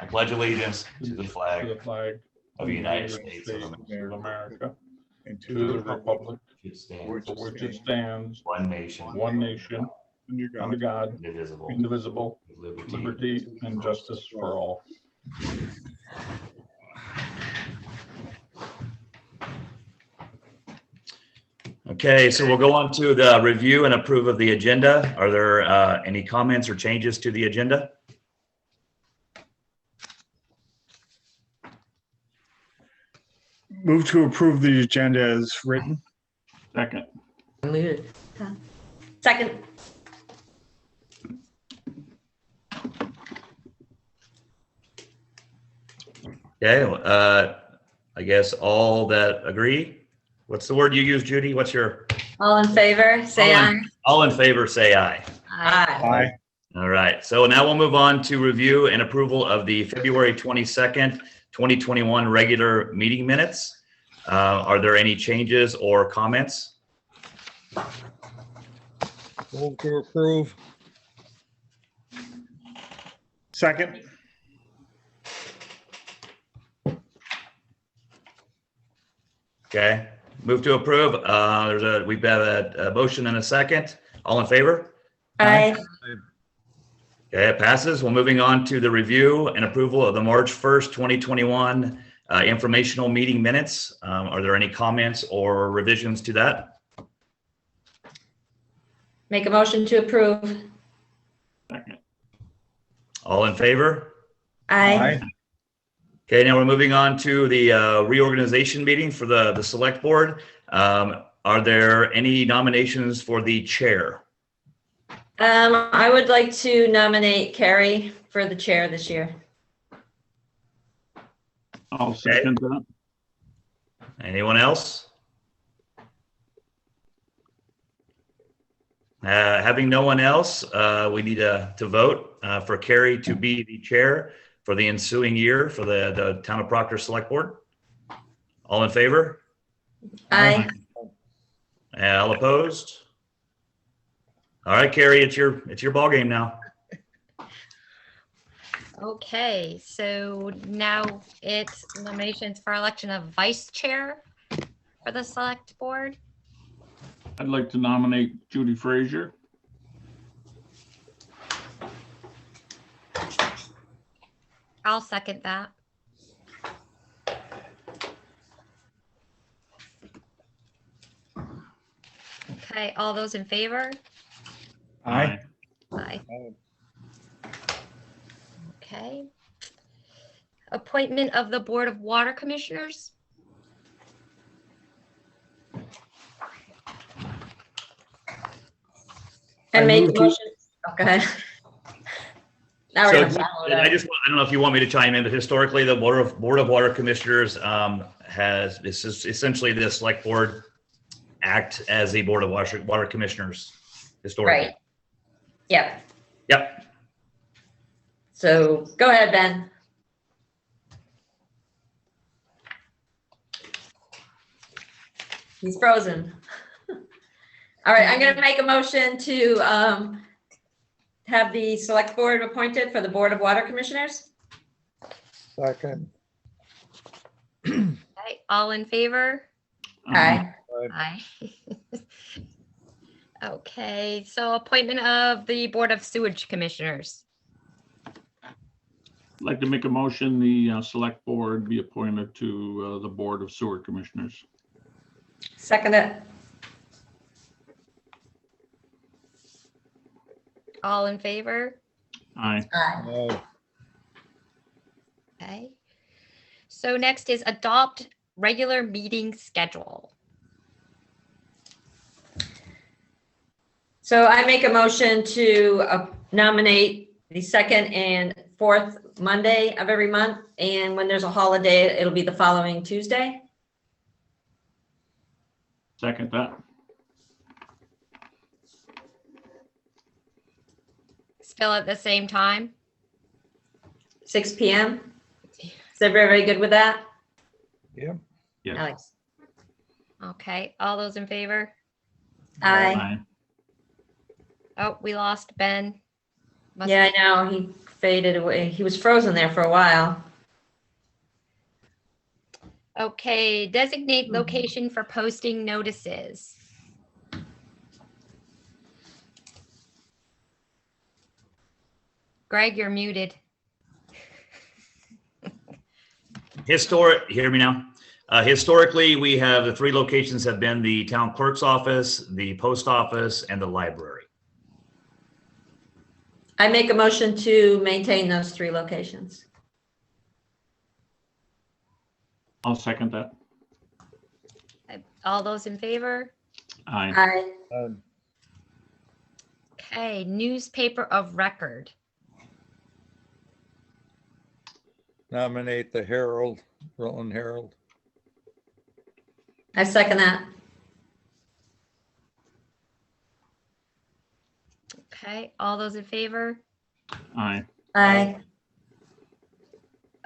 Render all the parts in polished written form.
I pledge allegiance to the to flag the flag of the United States of America, and to the republic which stands for which it stands, one nation, one nation, under God, indivisible, indivisible, with liberty. liberty and justice for all. Okay, so we'll go on to the review and approve of the agenda. Are there any comments or changes to the agenda? Move to approve the agenda as written. Second. Second. Okay, I guess all that agree. What's the word you use, Judy? What's your? All in favor, say aye. All in favor, say aye. Aye. Aye. All right, so now we'll move on to review and approval of the February 22nd, 2021 regular meeting minutes. Are there any changes or comments? Move to approve. Second. Okay, move to approve. We've got a motion and a second. All in favor? Aye. Okay, it passes. Well, moving on to the review and approval of the March 1st, 2021 informational meeting minutes. Are there any comments or revisions to that? Make a motion to approve. Second. All in favor? Aye. Okay, now we're moving on to the reorganization meeting for the select board. Are there any nominations for the chair? I would like to nominate Carrie for the chair this year. I'll second that. Anyone else? Having no one else, we need to vote for Carrie to be the chair for the ensuing year for the Town of Proctor Select Board. All in favor? Aye. All opposed? All right, Carrie, it's your ball game now. Okay, so now it's nominations for election of vice chair for the select board. I'd like to nominate Judy Frazier. I'll second that. Okay, all those in favor? Aye. Aye. Okay. Appointment of the Board of Water Commissioners. And make a move to- motion. Oh, go ahead. Now we're So gonna follow it up. I don't know if you want me to chime in, but historically, the Board of Water Commissioners this is essentially the select board act as the Board of Water Commissioners historically. Right. Yep. Yep. So go ahead, Ben. He's frozen. All right, I'm gonna make a motion to have the select board appointed for the Board of Water Commissioners. Second. Okay, all in favor? Aye. Aye. Okay, so appointment of the Board of Sewage Commissioners. I'd like to make a motion, the select board be appointed to the Board of Sewer Commissioners. Second it. All in favor? Aye. Aye. Aye. Okay. So next is adopt regular meeting schedule. So I make a motion to nominate the second and fourth Monday of every month. And when there's a holiday, it'll be the following Tuesday. Second that. Still at the same time? 6 p.m. Is everybody good with that? Yeah. Yes. Alex? Okay, all those in favor? Aye. Aye. Oh, we lost Ben. Must Yeah, be- I know, he faded away. He was frozen there for a while. Okay, designate location for posting notices. Greg, you're muted. Hear me now. Historically, we have the 3 locations have been the town clerk's office, the post office, and the library. I make a motion to maintain those 3 locations. I'll second that. All those in favor? Aye. I, Um, Okay, newspaper of record. Nominate the Herald, Rutland Herald. I second that. Okay, all those in favor? Aye. I,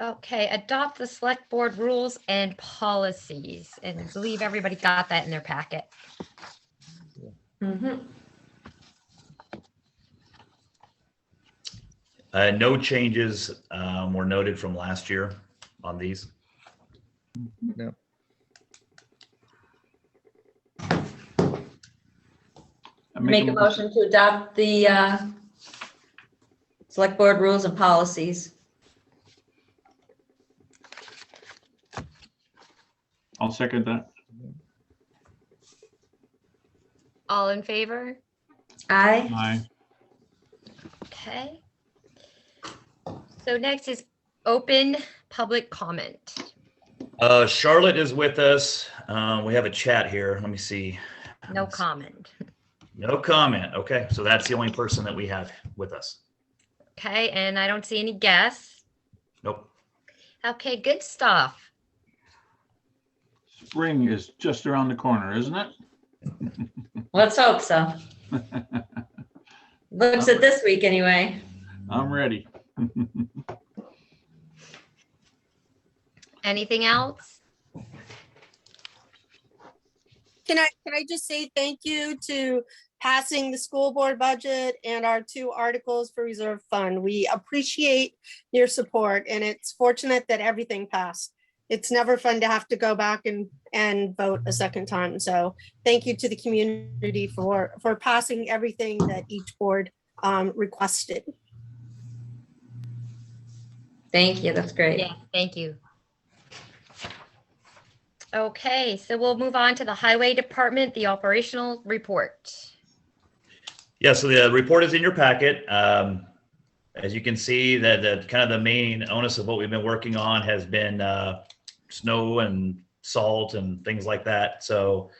Okay, adopt the select board rules and policies, and I believe everybody got that in their packet. mhm. No changes were noted from last year on these. I Make a motion to adopt the select board rules and policies. I'll second that. All in favor? I, Aye. Okay. So next is open public comment. Charlotte is with us. We have a chat here. Let me see. No comment. No comment. Okay, so that's the only person that we have with us. Okay, and I don't see any guests. Nope. Okay, good stuff. Spring is just around the corner, isn't it? let's hope so. Looks at this week anyway. I'm ready. Anything else? Can I just say thank you to passing the school board budget and our 2 articles for reserve fund. We appreciate your support, and it's fortunate that everything passed. It's never fun to have to go back and vote a second time. So thank you to the community for passing everything that each board requested. Thank you, that's great. Yeah, thank you. Okay, so we'll move on to the highway department, the operational report. Yeah, so the report is in your packet. As you can see, that kind of the main onus of what we've been working on has been snow and salt and things like that. So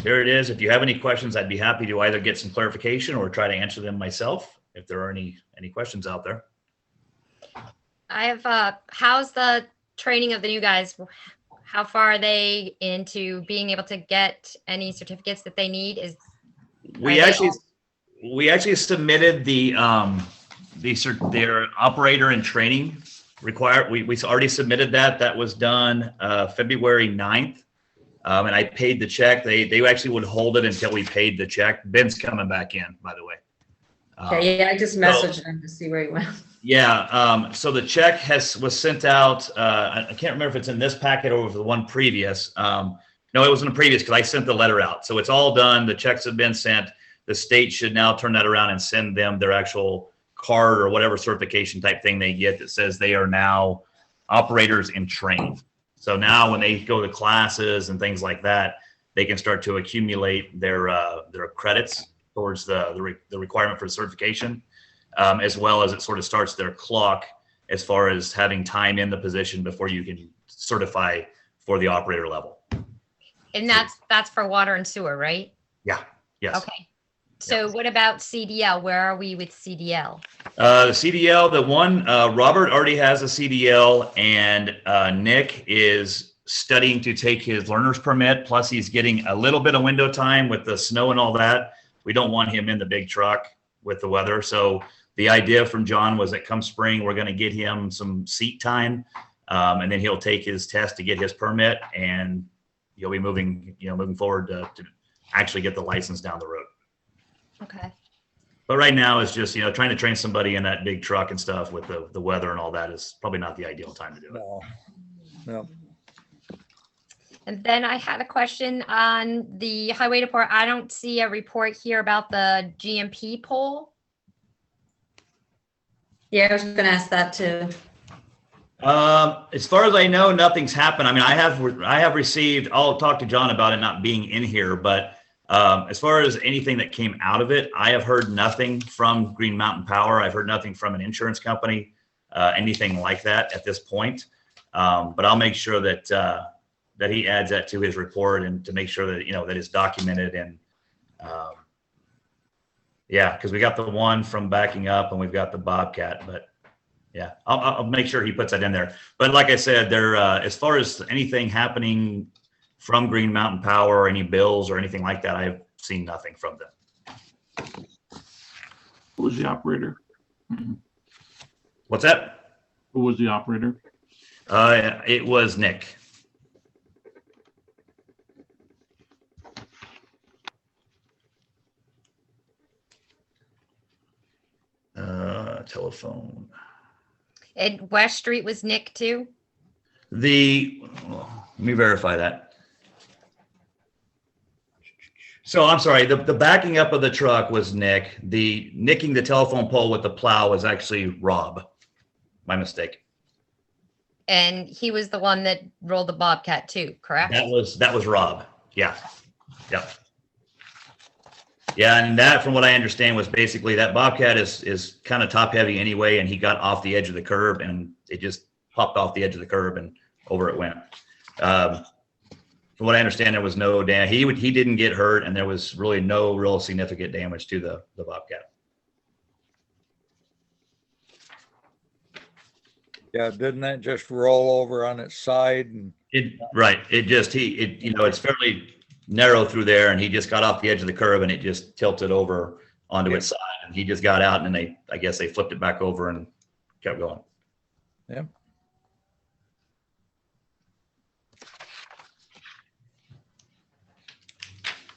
here it is. If you have any questions, I'd be happy to either get some clarification or try to answer them myself if there are any questions out there. I have, how's the training of the new guys? How far are they into being able to get any certificates that they need? We Are they actually submitted their operator and training required. We already submitted that. That was done February 9th. And I paid the check. They actually would hold it until we paid the check. Ben's coming back in, by the way. Okay, yeah, I just messaged him to see where he went. Yeah, so the check was sent out. I can't remember if it's in this packet or the one previous. No, it was in the previous because I sent the letter out. So it's all done. The checks have been sent. The state should now turn that around and send them their actual card or whatever certification type thing they get that says they are now operators in training. So now when they go to classes and things like that, they can start to accumulate their credits towards the requirement for certification, as well as it sort of starts their clock as far as having time in the position before you can certify for the operator level. And that's for water and sewer, right? Yeah. Yes. Okay. So what about CDL? Where are we with CDL? The CDL, the one, Robert already has a CDL, and Nick is studying to take his learner's permit. Plus he's getting a little bit of window time with the snow and all that. We don't want him in the big truck with the weather. So the idea from John was that come spring, we're going to get him some seat time. And then he'll take his test to get his permit, and he'll be moving forward to actually get the license down the road. Okay. But right now it's just, trying to train somebody in that big truck and stuff with the weather and all that is probably not the ideal time to do it. No. No. And then I had a question on the highway department. I don't see a report here about the GMP poll. Yeah, I was gonna ask that too. As far as I know, nothing's happened. I mean, I have received, I'll talk to John about it not being in here, but as far as anything that came out of it, I have heard nothing from Green Mountain Power. I've heard nothing from an insurance company, anything like that at this point. But I'll make sure that he adds that to his report and to make sure that, that it's documented. And yeah, because we got the one from backing up and we've got the Bobcat, but yeah, I'll make sure he puts that in there. But like I said, there, as far as anything happening from Green Mountain Power or any bills or anything like that, I've seen nothing from them. Who was the operator? What's that? Who was the operator? It was Nick. Telephone. And West Street was Nick too? Let me verify that. So I'm sorry, the backing up of the truck was Nick. The nicking the telephone pole with the plow was actually Rob. My mistake. And he was the one that rolled the Bobcat too, correct? That was Rob. Yeah. Yep. Yeah, and that, from what I understand, was basically that Bobcat is kind of top heavy anyway, and he got off the edge of the curb and it just popped off the edge of the curb and over it went. From what I understand, there was no damage. He didn't get hurt, and there was really no real significant damage to the Bobcat. Yeah, didn't that just roll over on its side? And Right. It's fairly narrow through there, and he just got off the edge of the curb and it just tilted over onto its side, and he just got out, and then I guess they flipped it back over and kept going. yeah.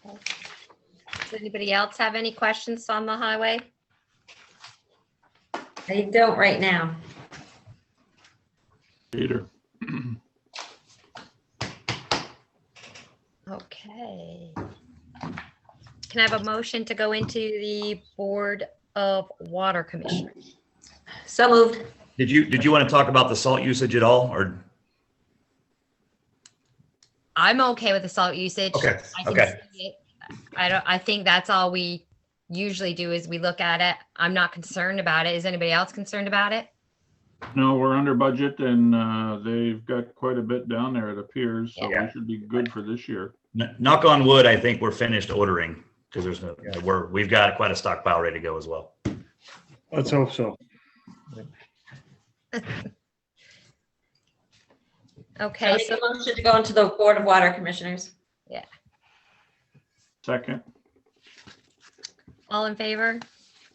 Does anybody else have any questions on the highway? I don't right now. Peter. Okay. Can I have a motion to go into the Board of Water Commissioners? So moved. Did you want to talk about the salt usage at all, or? I'm okay with the salt usage. Okay, I can okay. see it. I think that's all we usually do is we look at it. I'm not concerned about it. Is anybody else concerned about it? No, we're under budget and they've got quite a bit down there, it appears, so Yeah. we should be good for this year. Knock on wood, I think we're finished ordering, because we've got quite a stockpile ready to go as well. Let's hope so. Okay, Make so a motion to go into the Board of Water Commissioners. Second. all in favor?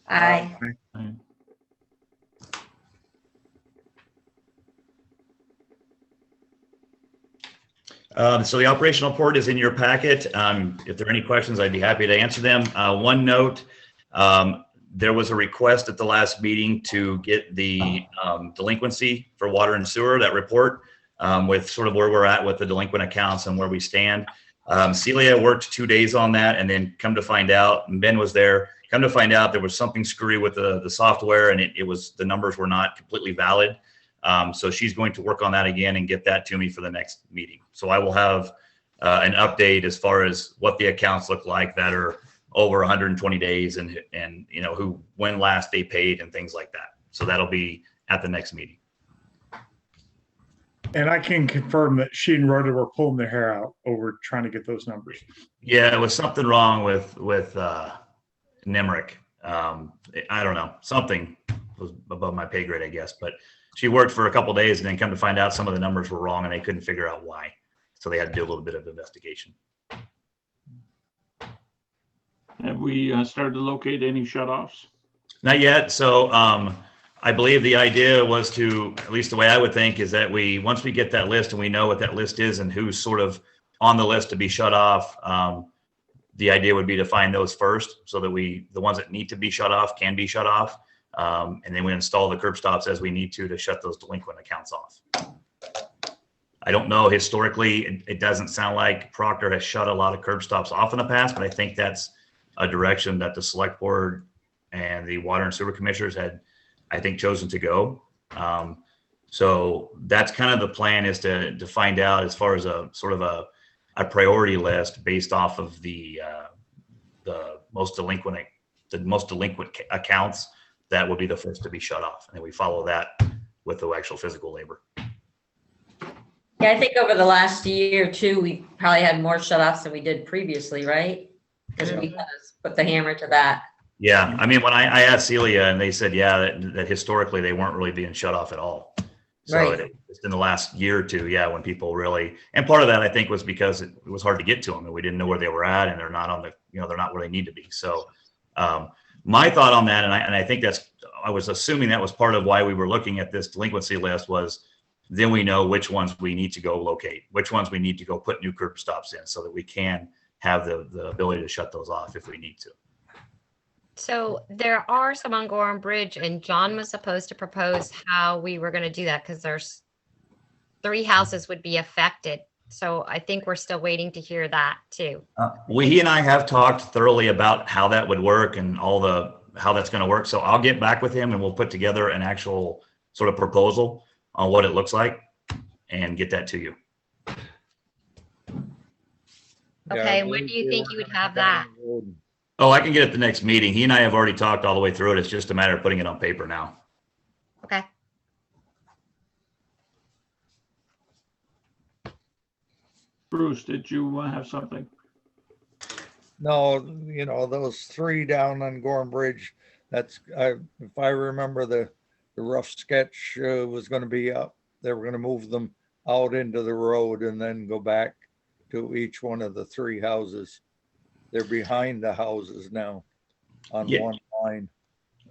Aye. Aye. So the operational report is in your packet. If there are any questions, I'd be happy to answer them. One note, there was a request at the last meeting to get the delinquency for water and sewer, that report, with sort of where we're at with the delinquent accounts and where we stand. Celia worked 2 days on that, and then come to find out, and Ben was there, come to find out there was something screwy with the software, and it was, the numbers were not completely valid. So she's going to work on that again and get that to me for the next meeting. So I will have an update as far as what the accounts look like that are over 120 days and you know, who, when last they paid and things like that. So that'll be at the next meeting. And I can confirm that she and Rhoda were pulling their hair out over trying to get those numbers. Yeah, it was something wrong with Nemrick. I don't know, something was above my pay grade, I guess, but she worked for a couple of days and then come to find out some of the numbers were wrong and they couldn't figure out why. So they had to do a little bit of investigation. Have we started to locate any shutoffs? Not yet. So I believe the idea was to, at least the way I would think, is that once we get that list and we know what that list is and who's sort of on the list to be shut off, the idea would be to find those first so that the ones that need to be shut off can be shut off. And then we install the curb stops as we need to shut those delinquent accounts off. I don't know, historically, it doesn't sound like Proctor has shut a lot of curb stops off in the past, but I think that's a direction that the select board and the water and sewer commissioners had, I think, chosen to go. So that's kind of the plan, is to find out as far as a sort of a priority list based off of the most delinquent accounts that will be the first to be shut off. And then we follow that with the actual physical labor. Yeah, I think over the last year or two, we probably had more shut-offs than we did previously, right? Because we put the hammer to that. Yeah, I mean, when I asked Celia, and they said, yeah, that historically they weren't really being shut off at all. So Right. it's in the last year or two, yeah, when people really, and part of that I think was because it was hard to get to them and we didn't know where they were at, and they're not on the, they're not where they need to be. So my thought on that, and I think I was assuming that was part of why we were looking at this delinquency list, was then we know which ones we need to go locate, which ones we need to go put new curb stops in, so that we can have the ability to shut those off if we need to. So there are some on Gorham Bridge, and John was supposed to propose how we were going to do that, because there's 3 houses would be affected. So I think we're still waiting to hear that too. He and I have talked thoroughly about how that would work and how that's going to work. So I'll get back with him and we'll put together an actual sort of proposal on what it looks like and get that to you. Okay, when do you think you would have that? Oh, I can get it the next meeting. He and I have already talked all the way through it. It's just a matter of putting it on paper now. Okay. Bruce, did you have something? No, those 3 down on Gorham Bridge, if I remember the rough sketch was going to be up. They were going to move them out into the road and then go back to each one of the 3 houses. They're behind the houses now on one line.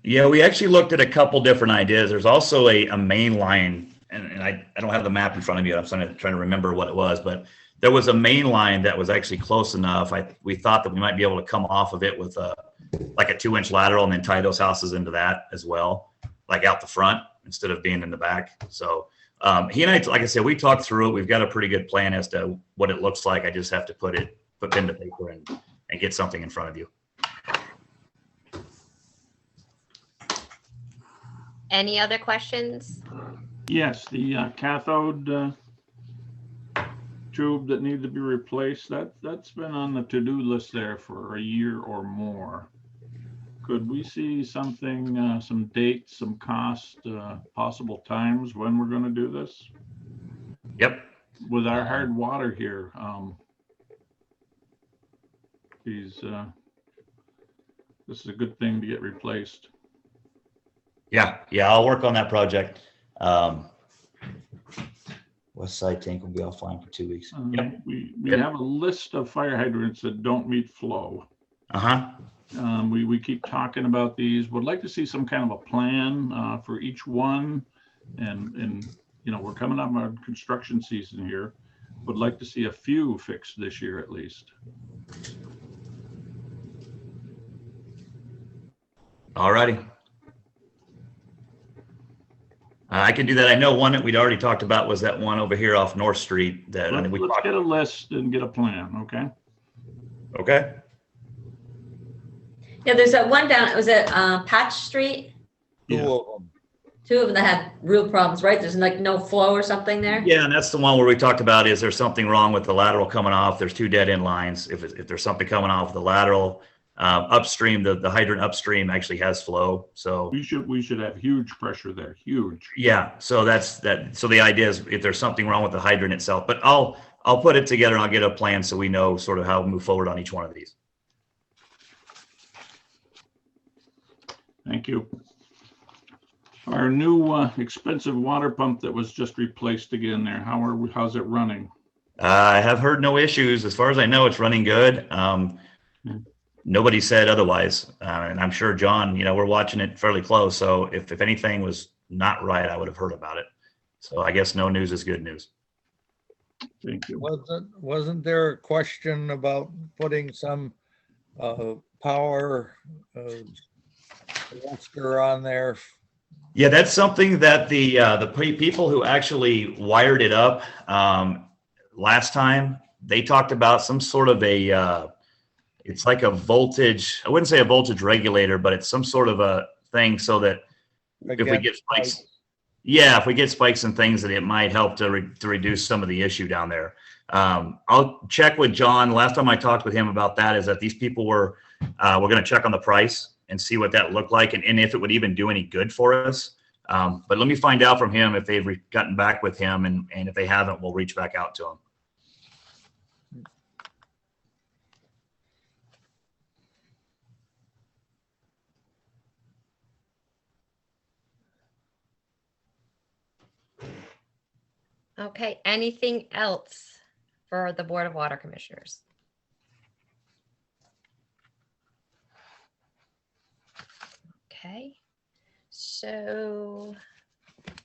Yeah, we actually looked at a couple different ideas. There's also a main line, and I don't have the map in front of me. I'm trying to remember what it was, but there was a main line that was actually close enough. We thought that we might be able to come off of it with like a 2-inch lateral and then tie those houses into that as well, like out the front instead of being in the back. So he and I, like I said, we talked through it. We've got a pretty good plan as to what it looks like. I just have to put pen to paper and get something in front of you. Any other questions? Yes, the cathode tube that needed to be replaced, that's been on the to-do list there for a year or more. Could we see something, some dates, some cost, possible times when we're going to do this? Yep. With our hard water here, this is a good thing to get replaced. Yeah, I'll work on that project. West Side tank will be offline for 2 weeks. Yep. We have a list of fire hydrants that don't meet flow. We keep talking about these. Would like to see some kind of a plan for each one, and we're coming up on construction season here. Would like to see a few fixed this year at least. All righty. I can do that. I know one that we'd already talked about was that one over here off North Street that I think we Let's talked get a about. list and get a plan, okay? Okay. Yeah, there's that one down, was it Patch Street? 2 Yeah. of them. 2 of them that had real problems, right? There's like no flow or something there? Yeah, and that's the one where we talked about, is there something wrong with the lateral coming off? There's 2 dead end lines. If there's something coming off the lateral, upstream, the hydrant upstream actually has flow. So We should have huge pressure there, huge. yeah, so that's that. So the idea is if there's something wrong with the hydrant itself, but I'll put it together and I'll get a plan so we know sort of how to move forward on each one of these. Thank you. Our new expensive water pump that was just replaced again there, how's it running? I have heard no issues. As far as I know, it's running good. Nobody said otherwise. And I'm sure, John, we're watching it fairly close. So if anything was not right, I would have heard about it. So I guess no news is good news. Thank you. Wasn't there a question about putting some power, Ulster on there. Yeah, that's something that the people who actually wired it up last time, they talked about some sort of a it's like a voltage. I wouldn't say a voltage regulator, but it's some sort of a thing so that if we get spikes, yeah, if we get spikes and things, that it might help to reduce some of the issue down there. I'll check with John. Last time I talked with him about that is that these people were going to check on the price and see what that looked like and if it would even do any good for us. But let me find out from him if they've gotten back with him, and if they haven't, we'll reach back out to him. Okay, anything else for the Board of Water Commissioners? Okay, so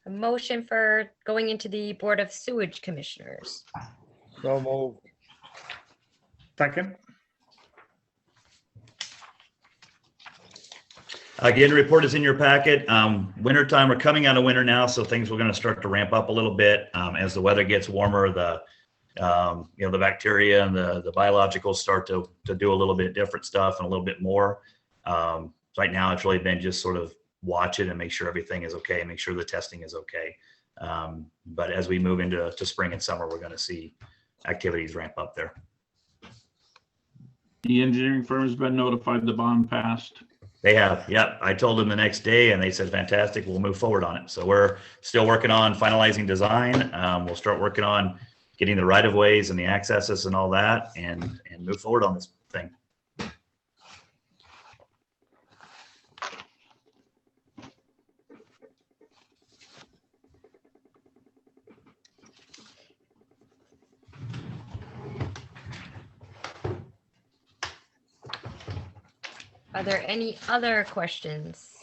a motion for going into the Board of Sewage Commissioners. So moved. Second. Again, the report is in your packet. Winter time, we're coming out of winter now, so things are going to start to ramp up a little bit as the weather gets warmer. The the bacteria and the biologicals start to do a little bit different stuff and a little bit more. Right now, it's really been just sort of watch it and make sure everything is okay, make sure the testing is okay. But as we move into spring and summer, we're going to see activities ramp up there. The engineering firm has been notified the bond passed. They have, yep. I told them the next day and they said, fantastic, we'll move forward on it. So we're still working on finalizing design. We'll start working on getting the right of ways and the accesses and all that and move forward on this thing. Are there any other questions?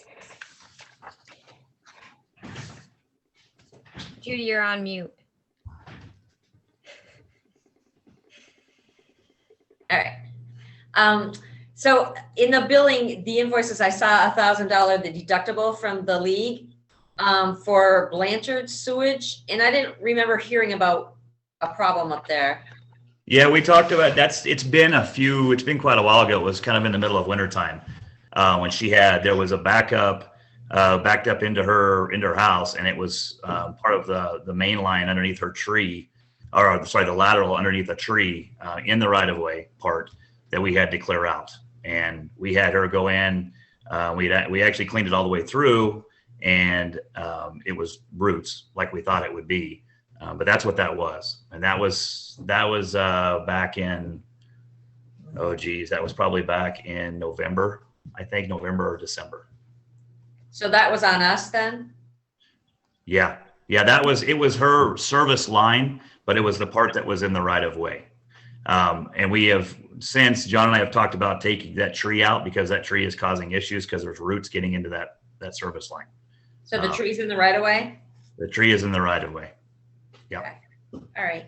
Judy, you're on mute. All right. So in the billing, the invoices, I saw $1,000, the deductible from the league for Blanchard sewage. And I didn't remember hearing about a problem up there. Yeah, we talked about it's been quite a while ago. It was kind of in the middle of winter time when there was a backed up into her house, and it was part of the main line underneath her tree, or sorry, the lateral underneath a tree in the right of way part that we had to clear out. And we had her go in, we actually cleaned it all the way through, and it was roots like we thought it would be. But that's what that was. And that was back in, oh geez, that was probably back in November, I think November or December. So that was on us then? Yeah. It was her service line, but it was the part that was in the right of way. And we have since, John and I have talked about taking that tree out because that tree is causing issues because there's roots getting into that service line. So the tree's in the right of way? The tree is in the right of way. Yeah. Okay. All right.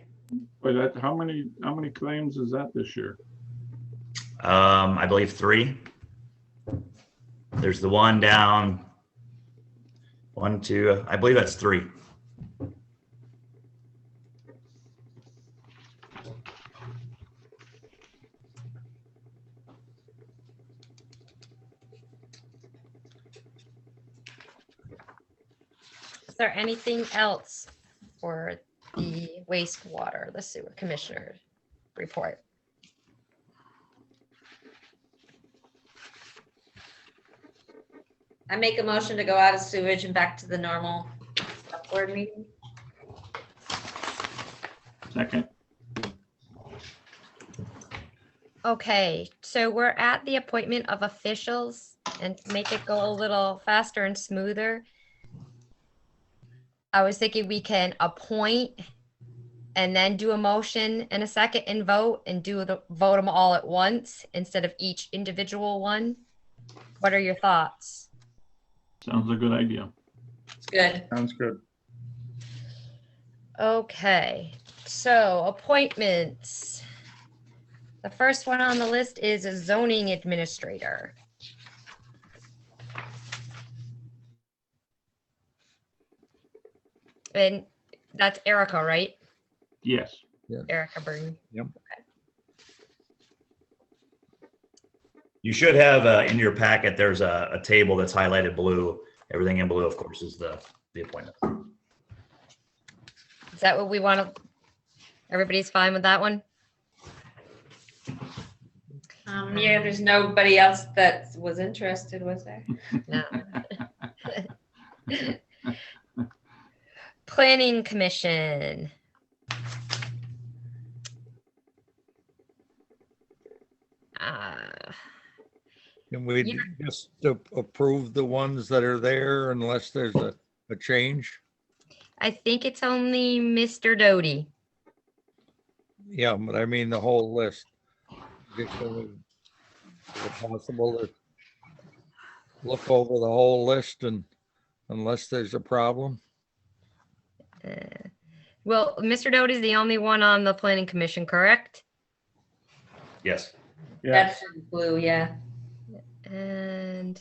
But how many claims is that this year? I believe 3. There's the one down. 1, 2. I believe that's 3. Is there anything else for the wastewater, the sewer commissioner report? I make a motion to go out of sewage and back to the normal board meeting. Second. Okay, so we're at the appointment of officials, and to make it go a little faster and smoother, I was thinking we can appoint and then do a motion and a second and vote vote them all at once instead of each individual one. What are your thoughts? Sounds a good idea. It's good. Sounds good. Okay, so appointments. The first one on the list is a zoning administrator. And that's Erica, right? Yes. Erica Burton. Yep. You should have in your packet, there's a table that's highlighted blue. Everything in blue, of course, is the appointment. Is that what we want to? Everybody's fine with that one? Yeah, there's nobody else that was interested, was there? No. Planning Commission. Can we Yeah. just approve the ones that are there unless there's a change? I think it's only Mr. Doty. Yeah, but I mean the whole list. Is it possible to look over the whole list and unless there's a problem? Well, Mr. Doty is the only one on the Planning Commission, correct? Yes. Yeah, That's blue, yeah. And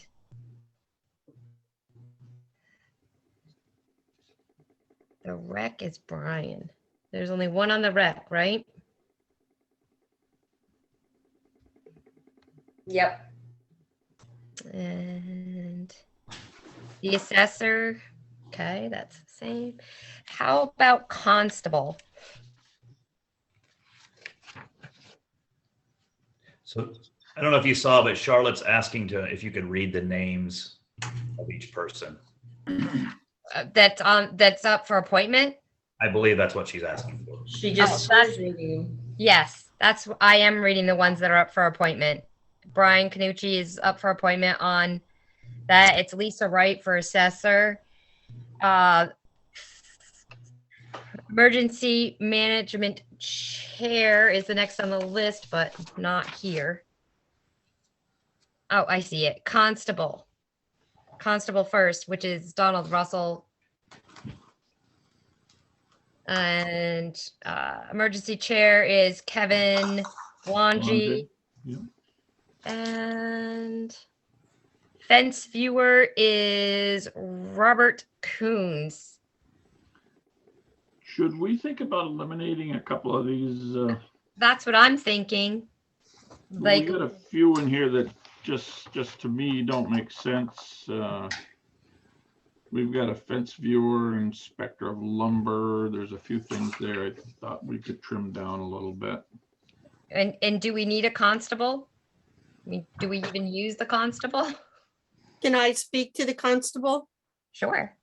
the rec is Brian. There's only one on the rec, right? Yep. And the assessor, okay, that's the same. How about constable? So I don't know if you saw, but Charlotte's asking if you could read the names of each person. That's up for appointment? I believe that's what she's asking for. She just. Yes, I am reading the ones that are up for appointment. Brian Canucci is up for appointment on that. It's Lisa Wright for assessor. Emergency management chair is the next on the list, but not here. Oh, I see it. Constable first, which is Donald Russell. And emergency chair is Kevin Wanji. Yeah. And fence viewer is Robert Coons. Should we think about eliminating a couple of these? That's what I'm thinking. We got a few in here that just to me don't make sense. We've got a fence viewer, inspector of lumber. There's a few things there I thought we could trim down a little bit. And do we need a constable? I mean, do we even use the constable? Can I speak to the constable? Sure.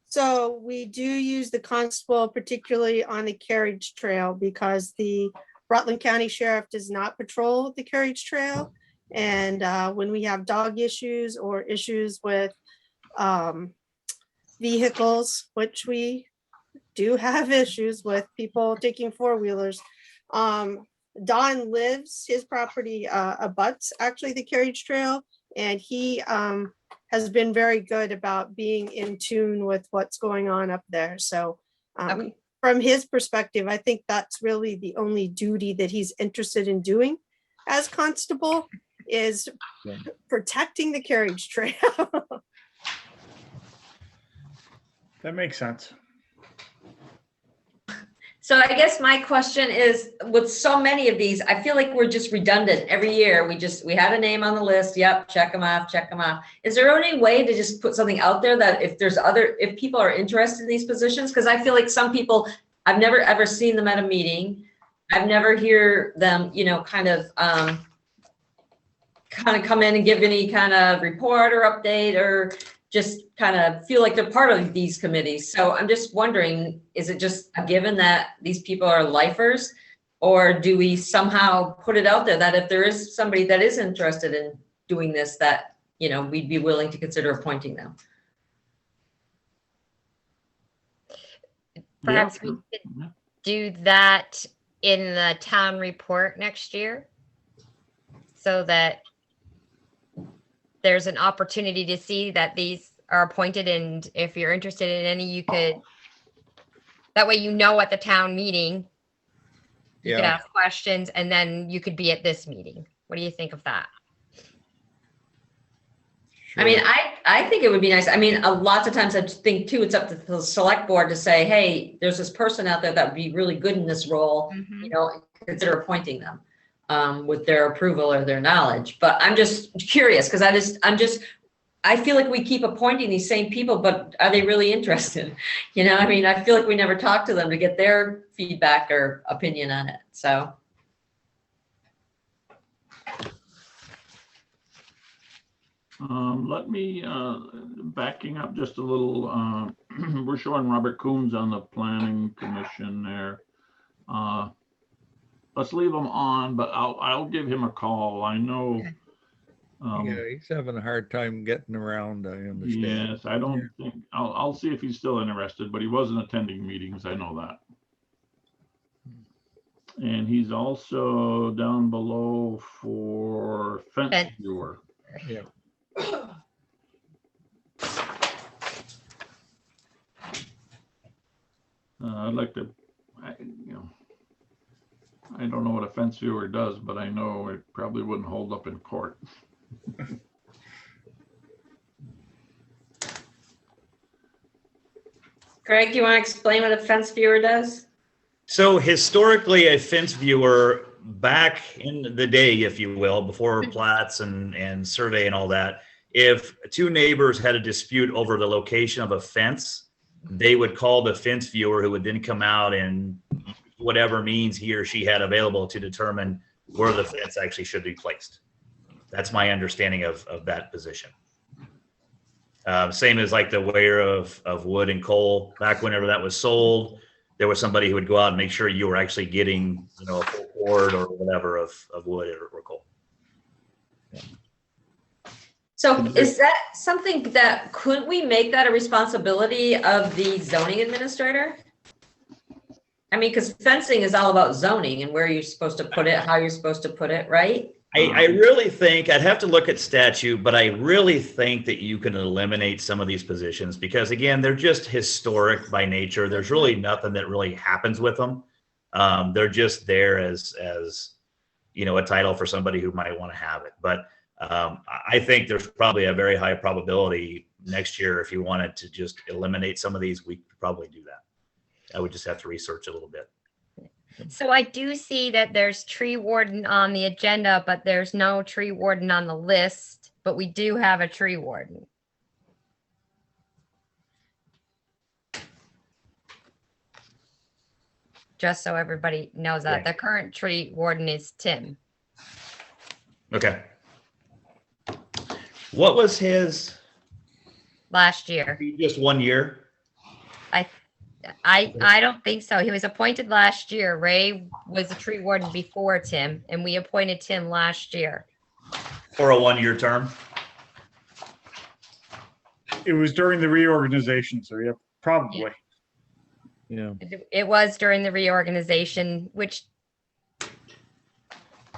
So we do use the constable particularly on the carriage trail because the Rutland County Sheriff does not patrol the carriage trail. And when we have dog issues or issues with vehicles, which we do have issues with people taking four-wheelers. Don lives, his property abuts actually the carriage trail, and he has been very good about being in tune with what's going on up there. So Okay. From his perspective, I think that's really the only duty that he's interested in doing as constable is protecting the carriage trail. that makes sense. So I guess my question is, with so many of these, I feel like we're just redundant every year. We had a name on the list. Yep, check them off, check them off. Is there any way to just put something out there that if people are interested in these positions? Because I feel like some people, I've never ever seen them at a meeting. I've never hear them, kind of come in and give any kind of report or update or just kind of feel like they're part of these committees. So I'm just wondering, is it just a given that these people are lifers? Or do we somehow put it out there that if there is somebody that is interested in doing this, that, we'd be willing to consider appointing them? Perhaps we could do that in the town report next year so that there's an opportunity to see that these are appointed, and if you're interested in any, you could, that way at the town meeting You could Yeah. ask questions and then you could be at this meeting. What do you think of that? I mean, Sure. I think it would be nice. I mean, lots of times I think too, it's up to the select board to say, hey, there's this person out there that would be really good in this role, you know, consider appointing them with their approval or their knowledge. But I'm just curious because I feel like we keep appointing these same people, but are they really interested? You know, I mean, I feel like we never talk to them to get their feedback or opinion on it. So. Let me, backing up just a little, we're showing Robert Coombs on the planning commission there. Let's leave him on, but I'll give him a call. I know. Yeah, he's having a hard time getting around, I understand. Yes, I don't think, I'll see if he's still interested, but he wasn't attending meetings, I know that. And he's also down below for fence viewer. Yeah. I'd like to, I don't know what a fence viewer does, but I know it probably wouldn't hold up in court. Greg, you want to explain what a fence viewer does? So historically, a fence viewer back in the day, if you will, before plats and survey and all that, if two neighbors had a dispute over the location of a fence, they would call the fence viewer, who would then come out and whatever means he or she had available to determine where the fence actually should be placed. That's my understanding of that position. Same as like the weigher of wood and coal. Back whenever that was sold, there was somebody who would go out and make sure you were actually getting, a full cord or whatever of wood or coal. So is that something that, couldn't we make that a responsibility of the zoning administrator? I mean, because fencing is all about zoning and where you're supposed to put it, how you're supposed to put it, right? I really think, I'd have to look at statute, but I really think that you can eliminate some of these positions because, again, they're just historic by nature. There's really nothing that really happens with them. They're just there as a title for somebody who might want to have it. But I think there's probably a very high probability next year, if you wanted to just eliminate some of these, we could probably do that. I would just have to research a little bit. So I do see that there's tree warden on the agenda, but there's no tree warden on the list, but we do have a tree warden. Just so everybody knows that the current tree warden is Tim. Okay. What was his? Last year. Just 1 year? I don't think so. He was appointed last year. Ray was a tree warden before Tim, and we appointed Tim last year. For a 1-year term? It was during the reorganization, so yeah, probably. Yeah. It was during the reorganization, which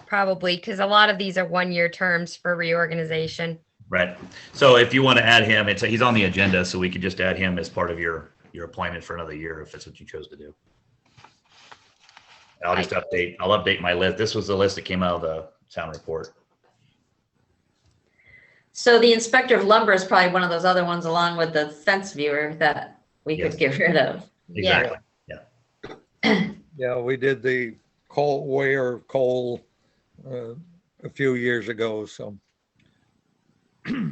probably, because a lot of these are 1-year terms for reorganization. Right. So if you want to add him, he's on the agenda, so we could just add him as part of your appointment for another year if that's what you chose to do. I'll update my list. This was the list that came out of the town report. So the inspector of lumber is probably one of those other ones along with the fence viewer that we could get rid of. Exactly. Yeah, we did the weigher of coal a few years ago, so. We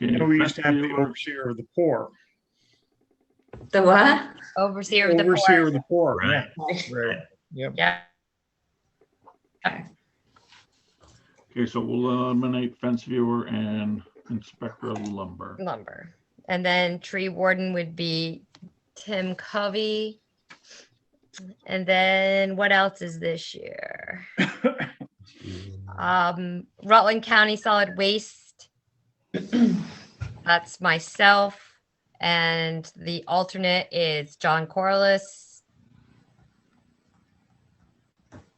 used to have the overseer of the poor. The what? Overseer of the Overseer poor. of the poor, Right. Right. Yep. Yeah. Okay, so we'll eliminate fence viewer and inspector of lumber. And then tree warden would be Tim Covey. And then what else is this year? Rutland County Solid Waste. That's myself. And the alternate is John Corliss.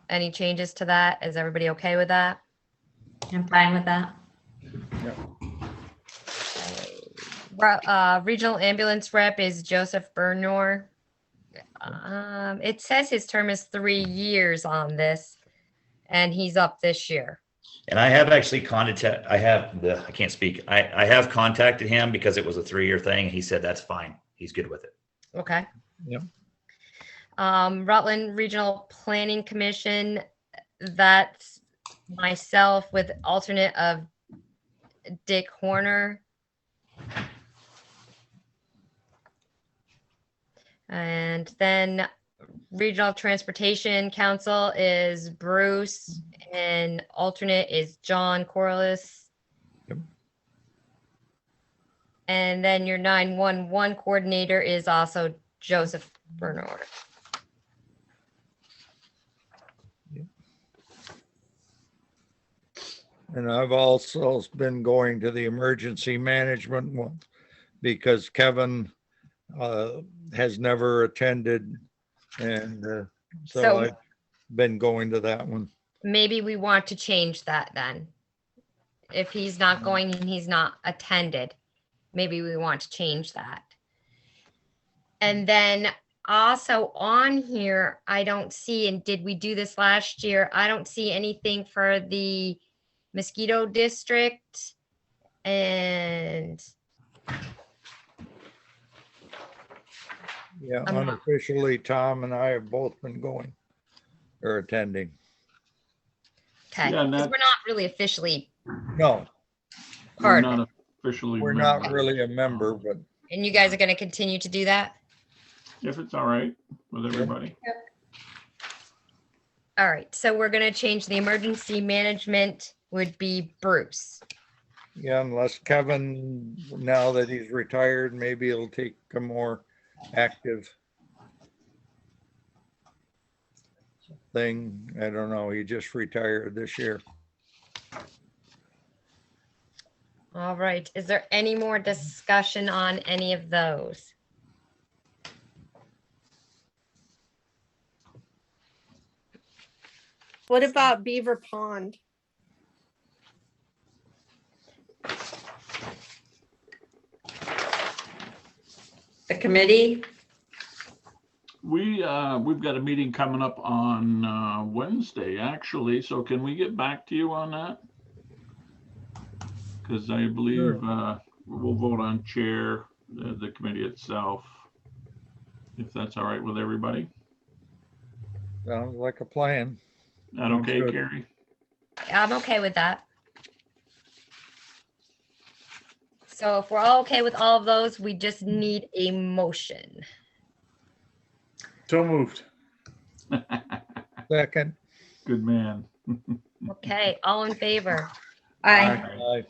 Any changes to that? Is everybody okay with that? I'm fine with that. Regional ambulance rep is Joseph Bernor. It says his term is 3 years on this, and he's up this year. And I have actually I can't speak. I have contacted him because it was a 3-year thing. He said that's fine. He's good with it. Okay. Yep. Rutland Regional Planning Commission, that's myself with alternate of Dick Horner. And then Regional Transportation Council is Bruce and alternate is John Corliss. Yep. And then your 911 coordinator is also Joseph Bernard. And I've also been going to the emergency management one because Kevin has never attended. And so I've been going to that one. Maybe we want to change that then. If he's not going and he's not attended, maybe we want to change that. And then also on here, I don't see, and did we do this last year? I don't see anything for the Mosquito District and Yeah, unofficially, Tom and I have both been going or attending. okay, Yeah, 'cause that- we're not really officially No, We're part of it. not officially. we're members. not really a member, but And you guys are going to continue to do that? If it's all right with everybody. All right, so we're going to change the emergency management would be Bruce. yeah, unless Kevin, now that he's retired, maybe he'll take a more active thing. I don't know. He just retired this year. All right, is there any more discussion on any of those? What about Beaver Pond? The committee, We've got a meeting coming up on Wednesday, actually, so can we get back to you on that? Because I believe we'll vote on chair, the committee itself, if that's all right with everybody. Sounds like a plan. That Sounds okay, good. Carrie? I'm okay with that. So if we're all okay with all of those, we just need a motion. So moved. Second. Good man. Okay, all in favor? aye. Aye.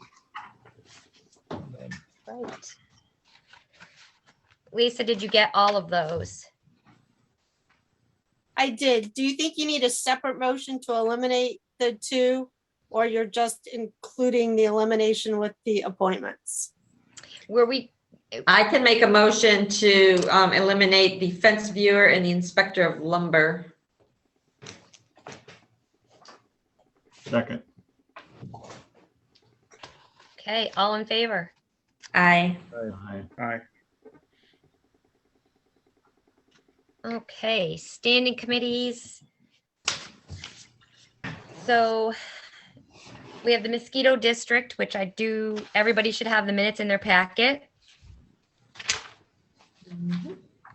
Right. Lisa, did you get all of those? I did. Do you think you need a separate motion to eliminate the two? Or you're just including the elimination with the appointments? Were we, I can make a motion to eliminate the fence viewer and the inspector of lumber. Second. okay, all in favor? Aye. Aye. Aye. Okay, standing committees. So we have the Mosquito District, which everybody should have the minutes in their packet.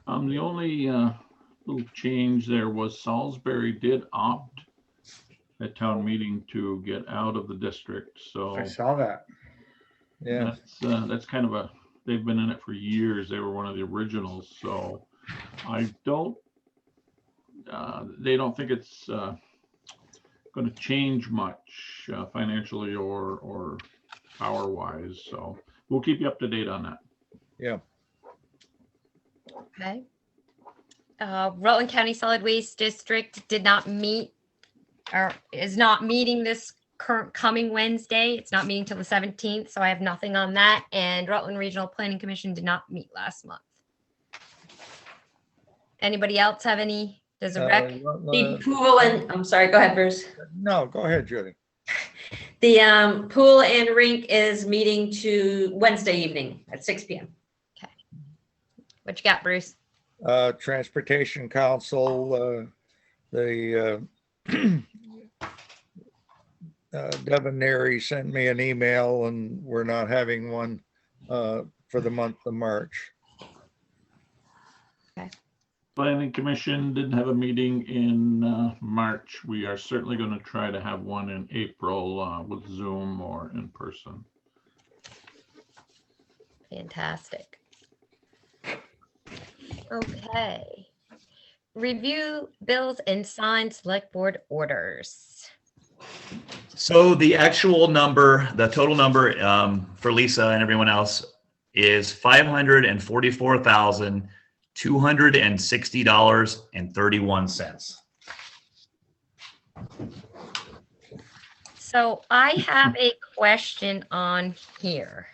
The only little change there was Salisbury did opt at town meeting to get out of the district, so I saw that. Yeah, that's kind of they've been in it for years. They were one of the originals, so I don't, they don't think it's going to change much financially or power wise, so we'll keep you up to date on that. yeah. Okay. Rutland County Solid Waste District did not meet or is not meeting this coming Wednesday. It's not meeting till the 17th, so I have nothing on that. And Rutland Regional Planning Commission did not meet last month. Anybody else have any? Does the rec? The pool and, I'm sorry, go ahead, Bruce. No, go ahead, Judy. The pool and rink is meeting to Wednesday evening at 6 p.m. What you got, Bruce? Transportation Council, the Devin Neri sent me an email, and we're not having one for the month of March. Planning Commission didn't have a meeting in March. We are certainly going to try to have one in April with Zoom or in person. Fantastic. Okay. Review bills and sign select board orders. So the actual number, the total number for Lisa and everyone else is $544,260.31. So I have a question on here.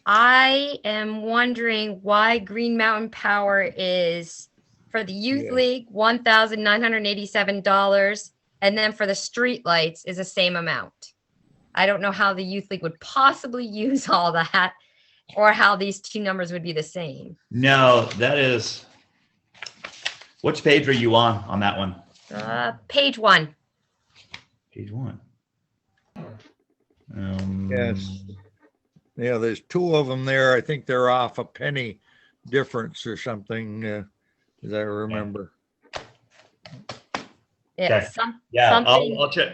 I am wondering why Green Mountain Power is for the Youth League, $1,987. And then for the street lights is the same amount. I don't know how the Youth League would possibly use all that or how these two numbers would be the same. No, that is, which page are you on that one? Page 1. Page 1. Yes. Yeah, there's two of them there. I think they're off a penny difference or something, as I remember. Okay. I'll check.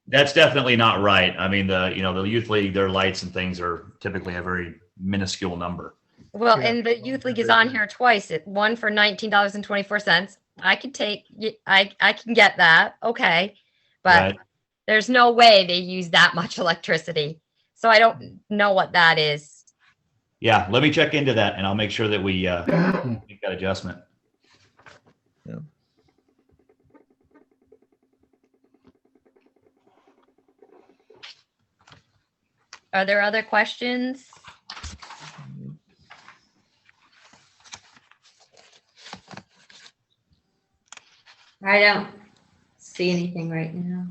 That's definitely not right. I mean, the Youth League, their lights and things are typically a very minuscule number. Well, and the Youth League is on here twice. One for $19.24. I can get that. Okay. But Right. There's no way they use that much electricity. So I don't know what that is. Yeah, let me check into that, and I'll make sure that we make that adjustment. Yeah. Are there other questions? I don't see anything right now.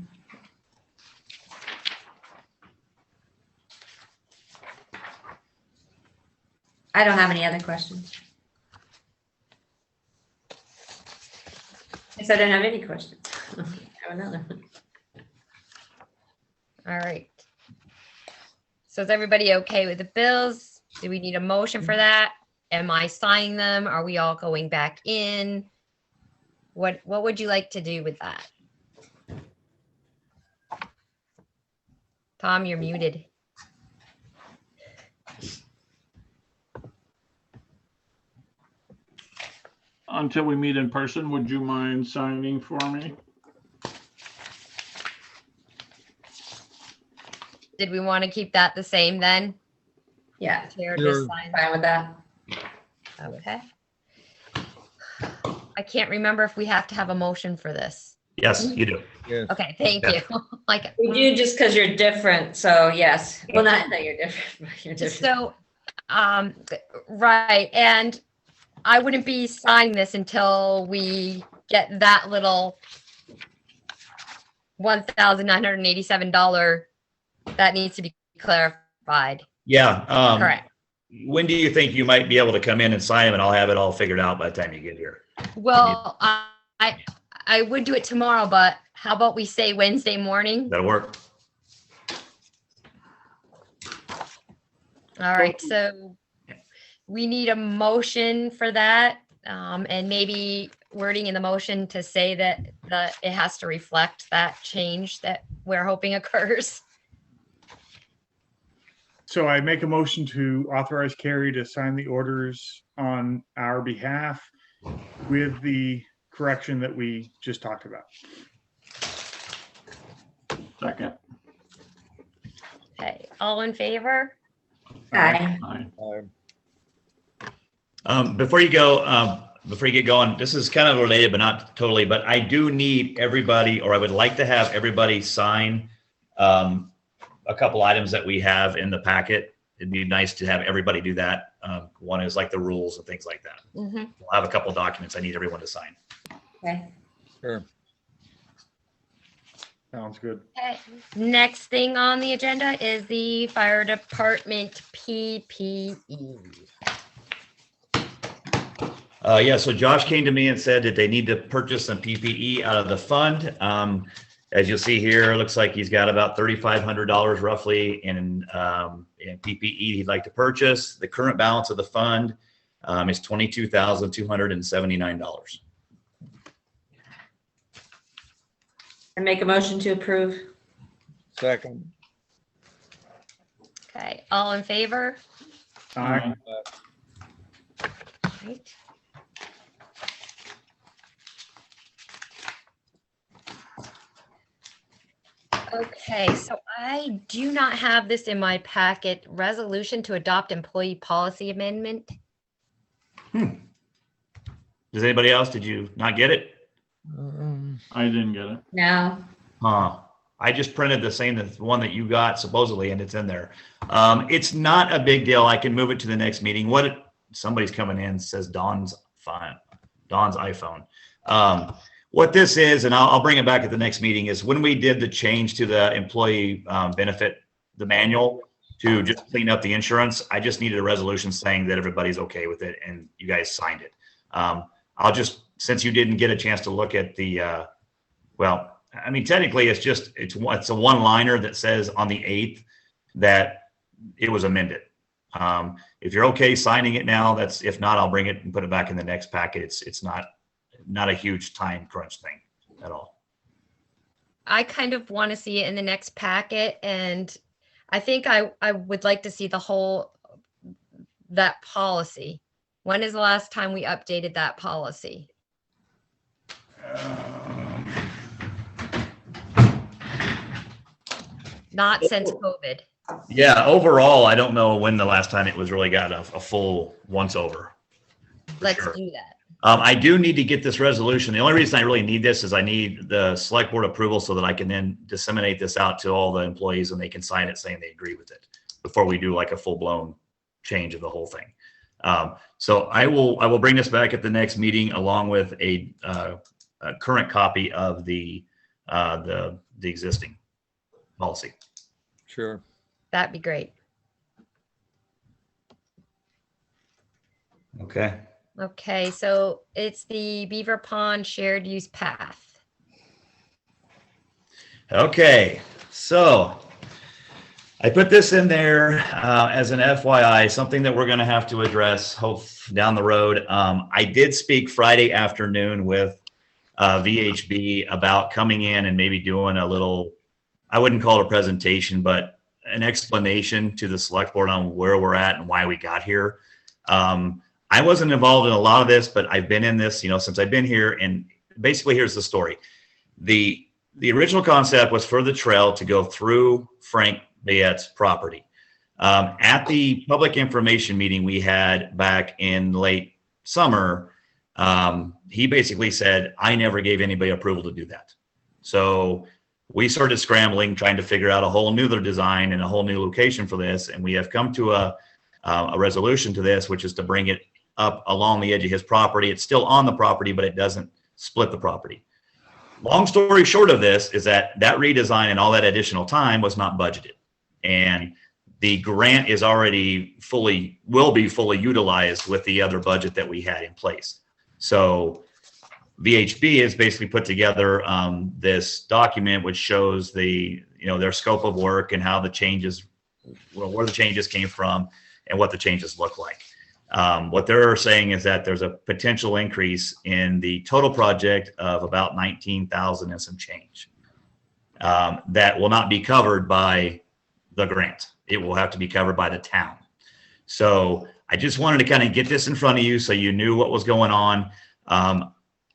I don't have any other questions. Guess I don't have any questions. I have another one. All right. So is everybody okay with the bills? Do we need a motion for that? Am I signing them? Are we all going back in? What would you like to do with that? Tom, you're muted. Until we meet in person, would you mind signing for me? Did we want to keep that the same then? Yeah, Chair Sure. just sign. fine with that. Okay. I can't remember if we have to have a motion for this. Yes, you do. Yes. Okay, thank you. Like, We do just because you're different, so yes. Well, not that you're different, but you're different. so, right, and I wouldn't be signing this until we get that little $1,987 that needs to be clarified. Yeah. Correct. When do you think you might be able to come in and sign them, and I'll have it all figured out by the time you get here? Well, I would do it tomorrow, but how about we say Wednesday morning? That'll work. All right, so we need a motion for that, and maybe wording in the motion to say that it has to reflect that change that we're hoping occurs. So I make a motion to authorize Carrie to sign the orders on our behalf with the correction that we just talked about. Second. Okay, all in favor? Aye. Aye. Before you get going, this is kind of related, but not totally, but I do need everybody, or I would like to have everybody sign a couple items that we have in the packet. It'd be nice to have everybody do that. One is like the rules and things like that. Mm-hmm. We'll have a couple documents I need everyone to sign. Okay. Sure. Sounds good. Okay, next thing on the agenda is the fire department PPE. Yeah, so Josh came to me and said that they need to purchase some PPE out of the fund. As you'll see here, it looks like he's got about $3,500 roughly in PPE he'd like to purchase. The current balance of the fund is $22,279. I make a motion to approve. Second. Okay, all in favor? Aye. Right. Okay, so I do not have this in my packet. Resolution to adopt employee policy amendment. Does anybody else? Did you not get it? I didn't get it. No. I just printed the same as the one that you got supposedly, and it's in there. It's not a big deal. I can move it to the next meeting. Somebody's coming in, says Dawn's iPhone. What this is, and I'll bring it back at the next meeting, is when we did the change to the employee benefit, the manual, to just clean up the insurance, I just needed a resolution saying that everybody's okay with it, and you guys signed it. Since you didn't get a chance to look at the, well, I mean, technically it's a one-liner that says on the 8th that it was amended. If you're okay signing it now, if not, I'll bring it and put it back in the next packet. It's not a huge time crunch thing at all. I kind of want to see it in the next packet, and I think I would like to see that policy. When is the last time we updated that policy? Not since COVID. Yeah, overall, I don't know when the last time it was really got a full once over. Let's do that. I do need to get this resolution. The only reason I really need this is I need the select board approval so that I can then disseminate this out to all the employees and they can sign it saying they agree with it before we do like a full blown change of the whole thing. So I will bring this back at the next meeting along with a current copy of the existing policy. Sure. That'd be great. Okay. Okay, so it's the Beaver Pond shared use path. Okay, so I put this in there as an FYI, something that we're going to have to address down the road. I did speak Friday afternoon with VHB about coming in and maybe doing a little, I wouldn't call it a presentation, but an explanation to the select board on where we're at and why we got here. I wasn't involved in a lot of this, but I've been in this, since I've been here. And basically, here's the story. The original concept was for the trail to go through Frank Bayette's property. At the public information meeting we had back in late summer, he basically said, I never gave anybody approval to do that. So we started scrambling, trying to figure out a whole new design and a whole new location for this. And we have come to a resolution to this, which is to bring it up along the edge of his property. It's still on the property, but it doesn't split the property. Long story short of this is that redesign and all that additional time was not budgeted. And the grant is already will be fully utilized with the other budget that we had in place. So VHB has basically put together this document which shows their scope of work and how the changes, where the changes came from and what the changes look like. What they're saying is that there's a potential increase in the total project of about 19,000 and some change that will not be covered by the grant. It will have to be covered by the town. So I just wanted to kind of get this in front of you so you knew what was going on.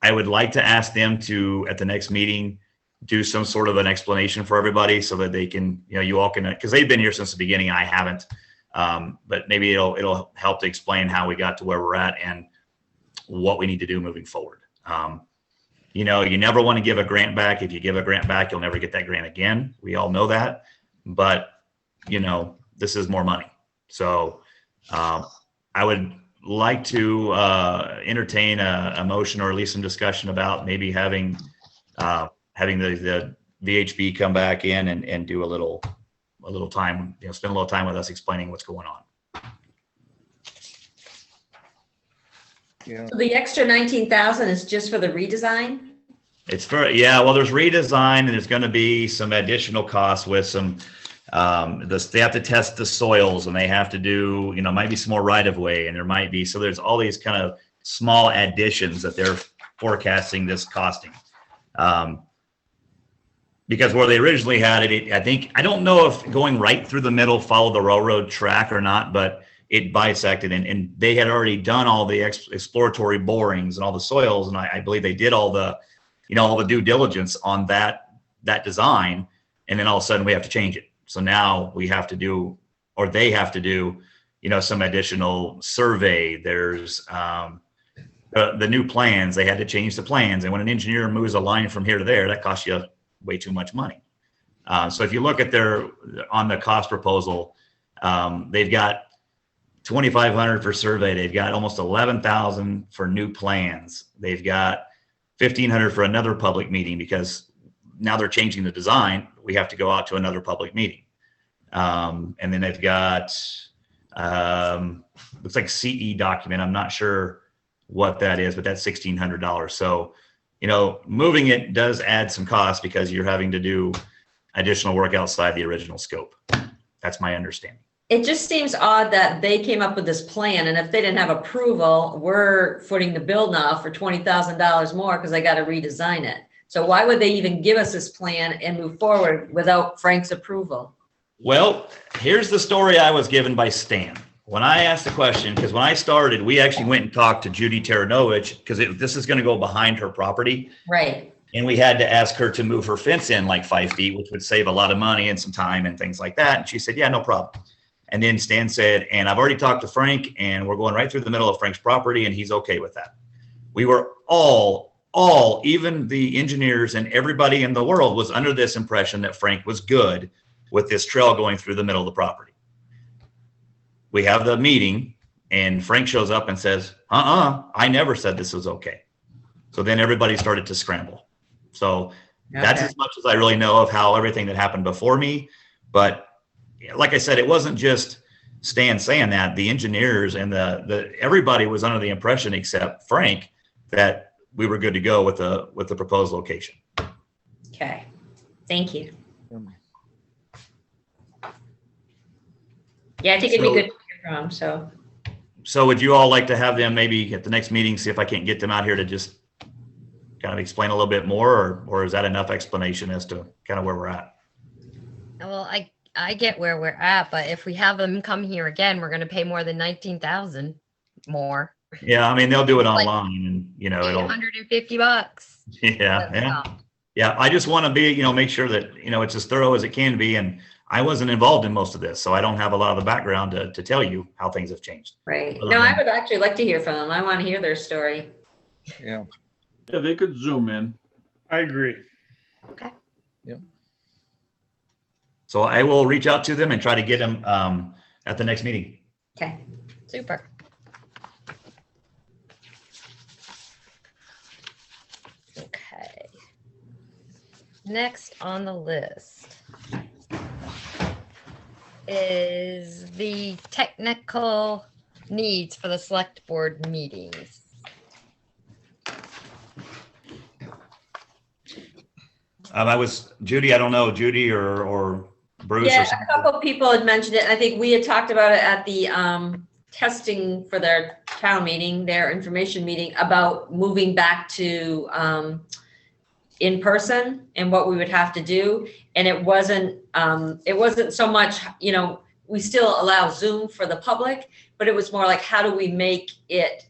I would like to ask them to, at the next meeting, do some sort of an explanation for everybody so that they can, you all can, because they've been here since the beginning. I haven't. But maybe it'll help to explain how we got to where we're at and what we need to do moving forward. You never want to give a grant back. If you give a grant back, you'll never get that grant again. We all know that, but this is more money. So, I would like to, entertain a motion or at least some discussion about maybe having the VHB come back in and do a little time, spend a little time with us explaining what's going on. Yeah. So the extra 19,000 is just for the redesign? It's for, yeah, well, there's redesign and there's going to be some additional costs with some, they have to test the soils and they have to do, might be some more right of way and there might be, so there's all these kind of small additions that they're forecasting this costing. Because where they originally had it, I don't know if going right through the middle followed the railroad track or not, but it bisected and they had already done all the exploratory borings and all the soils. And I believe they did all the, all the due diligence on that design. And then all of a sudden we have to change it. So now we have to do, or they have to do, some additional survey. There's the new plans. They had to change the plans. And when an engineer moves a line from here to there, that costs you way too much money. So if you look at on the cost proposal, they've got 2,500 for survey. They've got almost 11,000 for new plans. They've got 1,500 for another public meeting because now they're changing the design. We have to go out to another public meeting. And then they've got, looks like CE document. I'm not sure what that is, but that's $1,600. So, moving it does add some cost because you're having to do additional work outside the original scope. That's my understanding. It just seems odd that they came up with this plan, and if they didn't have approval, we're footing the bill now for $20,000 more because they got to redesign it. So why would they even give us this plan and move forward without Frank's approval? Well, here's the story I was given by Stan. When I asked the question, because when I started, we actually went and talked to Judy Taranovich because this is going to go behind her property. Right. And we had to ask her to move her fence in like 5 feet, which would save a lot of money and some time and things like that. And she said, yeah, no problem. And then Stan said, and I've already talked to Frank and we're going right through the middle of Frank's property and he's okay with that. We were all, even the engineers and everybody in the world was under this impression that Frank was good with this trail going through the middle of the property. We have the meeting and Frank shows up and says, I never said this was okay. So then everybody started to scramble. So that's as much as I really know of how everything that happened before me. But like I said, it wasn't just Stan saying that. The engineers and everybody was under the impression except Frank that we were good to go with the proposed location. Okay. Thank you. Yeah, I think it'd be good to hear from them. So would you all like to have them maybe at the next meeting, see if I can't get them out here to just kind of explain a little bit more, or is that enough explanation as to kind of where we're at? Well, I get where we're at, but if we have them come here again, we're going to pay more than 19,000 more. Yeah, I mean they'll do it online, and it'll $150. Yeah. I just want to be, make sure that it's as thorough as it can be, and I wasn't involved in most of this, so I don't have a lot of the background to tell you how things have changed. Right. No, I would actually like to hear from them. I want to hear their story. Yeah. Yeah, they could zoom in. I agree. Okay. Yep. So I will reach out to them and try to get them at the next meeting. Okay. Super. Okay. Next on the list is the technical needs for the select board meetings. Judy, I don't know, Judy or Bruce. Yeah, or something. a couple people had mentioned it. I think we had talked about it at the testing for their town meeting, their information meeting, about moving back to in person and what we would have to do. And it wasn't so much, we still allow Zoom for the public, but it was more like, how do we make it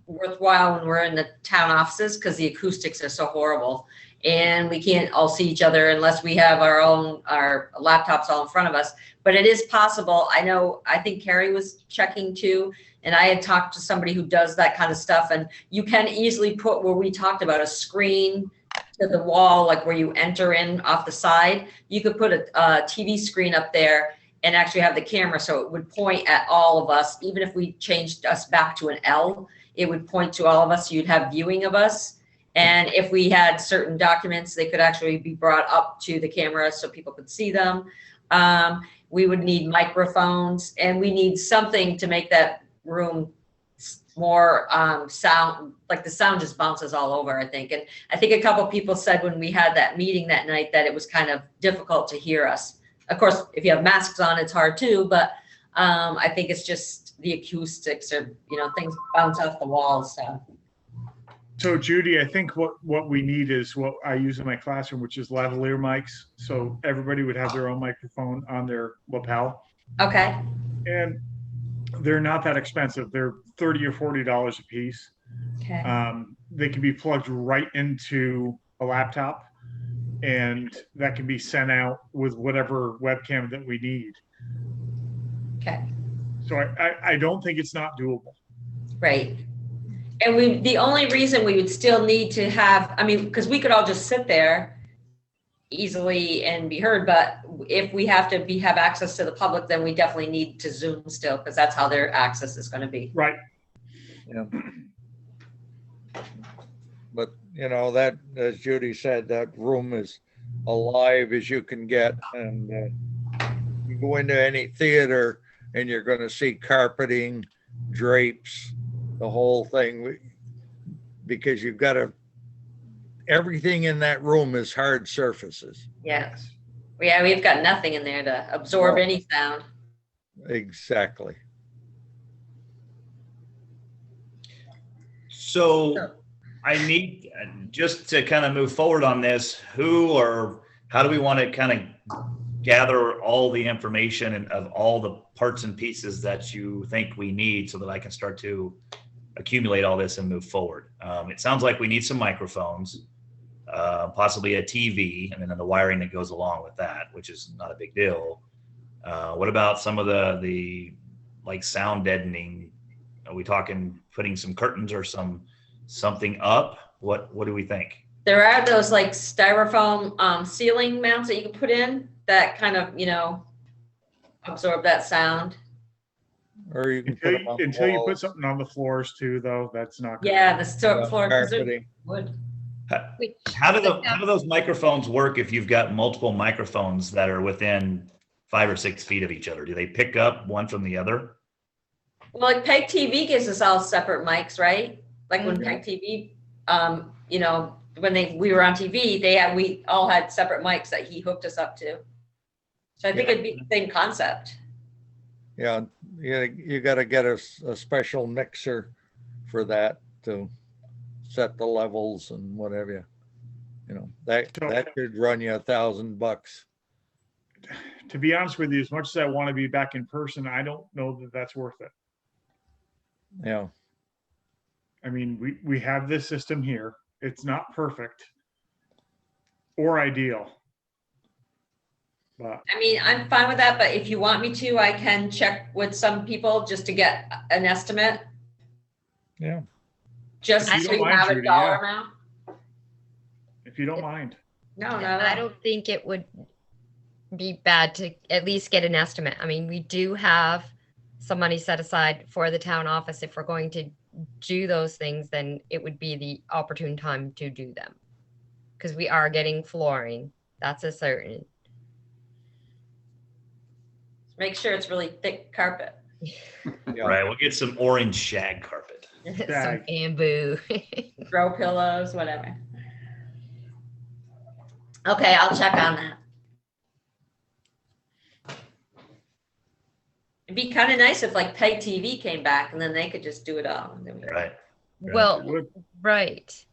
worthwhile when we're in the town offices? Because the acoustics are so horrible. And we can't all see each other unless we have our laptops all in front of us. But it is possible. I think Carrie was checking too. And I had talked to somebody who does that kind of stuff. And you can easily put, where we talked about, a screen to the wall, like where you enter in off the side. You could put a TV screen up there and actually have the camera. So it would point at all of us. Even if we changed us back to an L, it would point to all of us. You'd have viewing of us. And if we had certain documents, they could actually be brought up to the camera so people could see them. We would need microphones, and we need something to make that room more sound, like the sound just bounces all over, I think. And I think a couple people said when we had that meeting that night that it was kind of difficult to hear us. Of course, if you have masks on, it's hard too, but I think it's just the acoustics or, things bounce off the walls, so. So Judy, I think what we need is what I use in my classroom, which is lavalier mics. So everybody would have their own microphone on their lapel. Okay, And they're not that expensive. They're $30 or $40 a piece. okay, They can be plugged right into a laptop, and that can be sent out with whatever webcam that we need. okay, So I don't think it's not doable. right. And the only reason we would still need to have, because we could all just sit there easily and be heard, but if we have to have access to the public, then we definitely need to Zoom still, because that's how their access is going to be. Right. Yeah. But that, as Judy said, that room is alive as you can get, and you go into any theater and you're going to see carpeting, drapes, the whole thing, because you've got everything in that room is hard surfaces. Yes. Yeah, we've got nothing in there to absorb any sound. Exactly. So I need, just to kind of move forward on this, who or how do we want to kind of gather all the information and of all the parts and pieces that you think we need so that I can start to accumulate all this and move forward? It sounds like we need some microphones, possibly a TV, and then the wiring that goes along with that, which is not a big deal. What about some of the like sound deadening? Are we talking putting some curtains or something up? What do we think? There are those like styrofoam ceiling mounts that you can put in that kind of, absorb that sound. Or you can put them on Until the you put walls, something on the floors too, though, that's not good. Yeah, the floor. 'cause they're carpeting. wood. How do those microphones work if you've got multiple microphones that are within 5 or 6 feet of each other? Do they pick up one from the other? Well, like Peg TV gives us all separate mics, right? Like when Peg TV, when we were on TV, we all had separate mics that he hooked us up to. So I think it'd be the same concept. Yeah, you got to get a special mixer for that to set the levels and whatever. That could run you $1,000. To be honest with you, as much as I want to be back in person, I don't know that that's worth it. Yeah. I mean, we have this system here. It's not perfect or ideal. But I'm fine with that, but if you want me to, I can check with some people just to get an estimate. Yeah. Just If you so don't you mind, have a Judy, dollar yeah. amount. if you don't mind. No, I don't think it would be bad to at least get an estimate. We do have some money set aside for the town office. If we're going to do those things, then it would be the opportune time to do them. Because we are getting flooring. That's a certain. Make sure it's really thick carpet. Yeah. Right, we'll get some orange shag carpet. Some Bag. bamboo. Throw pillows, whatever. Okay, I'll check on that. It'd be kind of nice if like Peg TV came back and then they could just do it all. Right. Well, It would. right.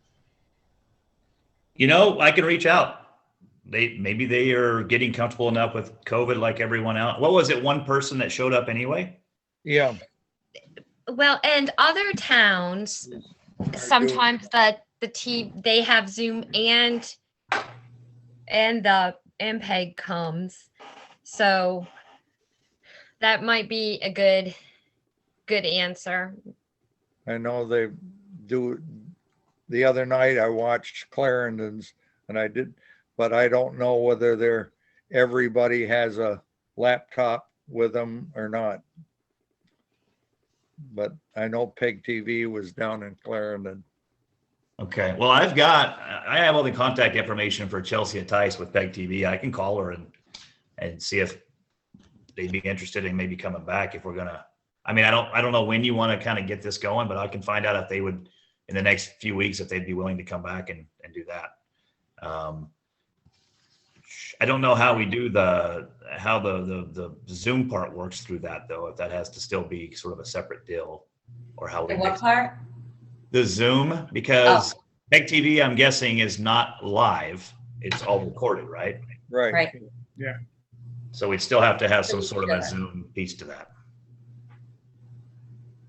I can reach out. Maybe they are getting comfortable enough with COVID like everyone else. What was it? One person that showed up anyway? Yeah. Well, and other towns, sometimes they have Zoom and the MPEG comes. So that might be a good answer. I know they do. The other night I watched Clarendon's but I don't know whether everybody has a laptop with them or not. But I know Peg TV was down in Clarendon. Okay. Well, I have all the contact information for Chelsea Tice with Peg TV. I can call her and see if they'd be interested in maybe coming back if we're gonna. I mean, I don't know when you want to kind of get this going, but I can find out if they would in the next few weeks, if they'd be willing to come back and do that. I don't know how we do how the Zoom part works through that though, if that has to still be sort of a separate deal or how we The what part? the Zoom, because Tech TV, I'm guessing, is not live. It's all recorded, right? Right. Right. So we'd still have to have some sort of a Zoom piece to that.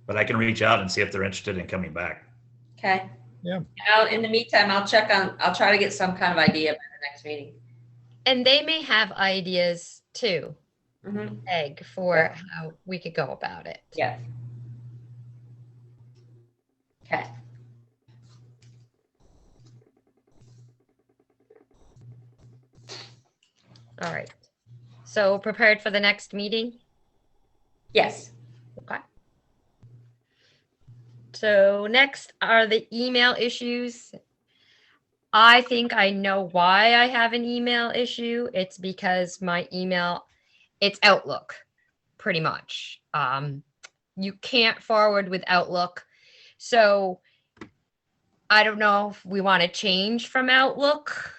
But I can reach out and see if they're interested in coming back. Okay. Yeah. In the meantime, I'll try to get some kind of idea by the next meeting. And they may have ideas too, Mhm. Egg, for how we could go about it. Yeah. Okay. All right. So prepared for the next meeting? Yes. Okay. So next are the email issues. I think I know why I have an email issue. It's because my email, it's Outlook, pretty much. You can't forward with Outlook. So I don't know if we want to change from Outlook,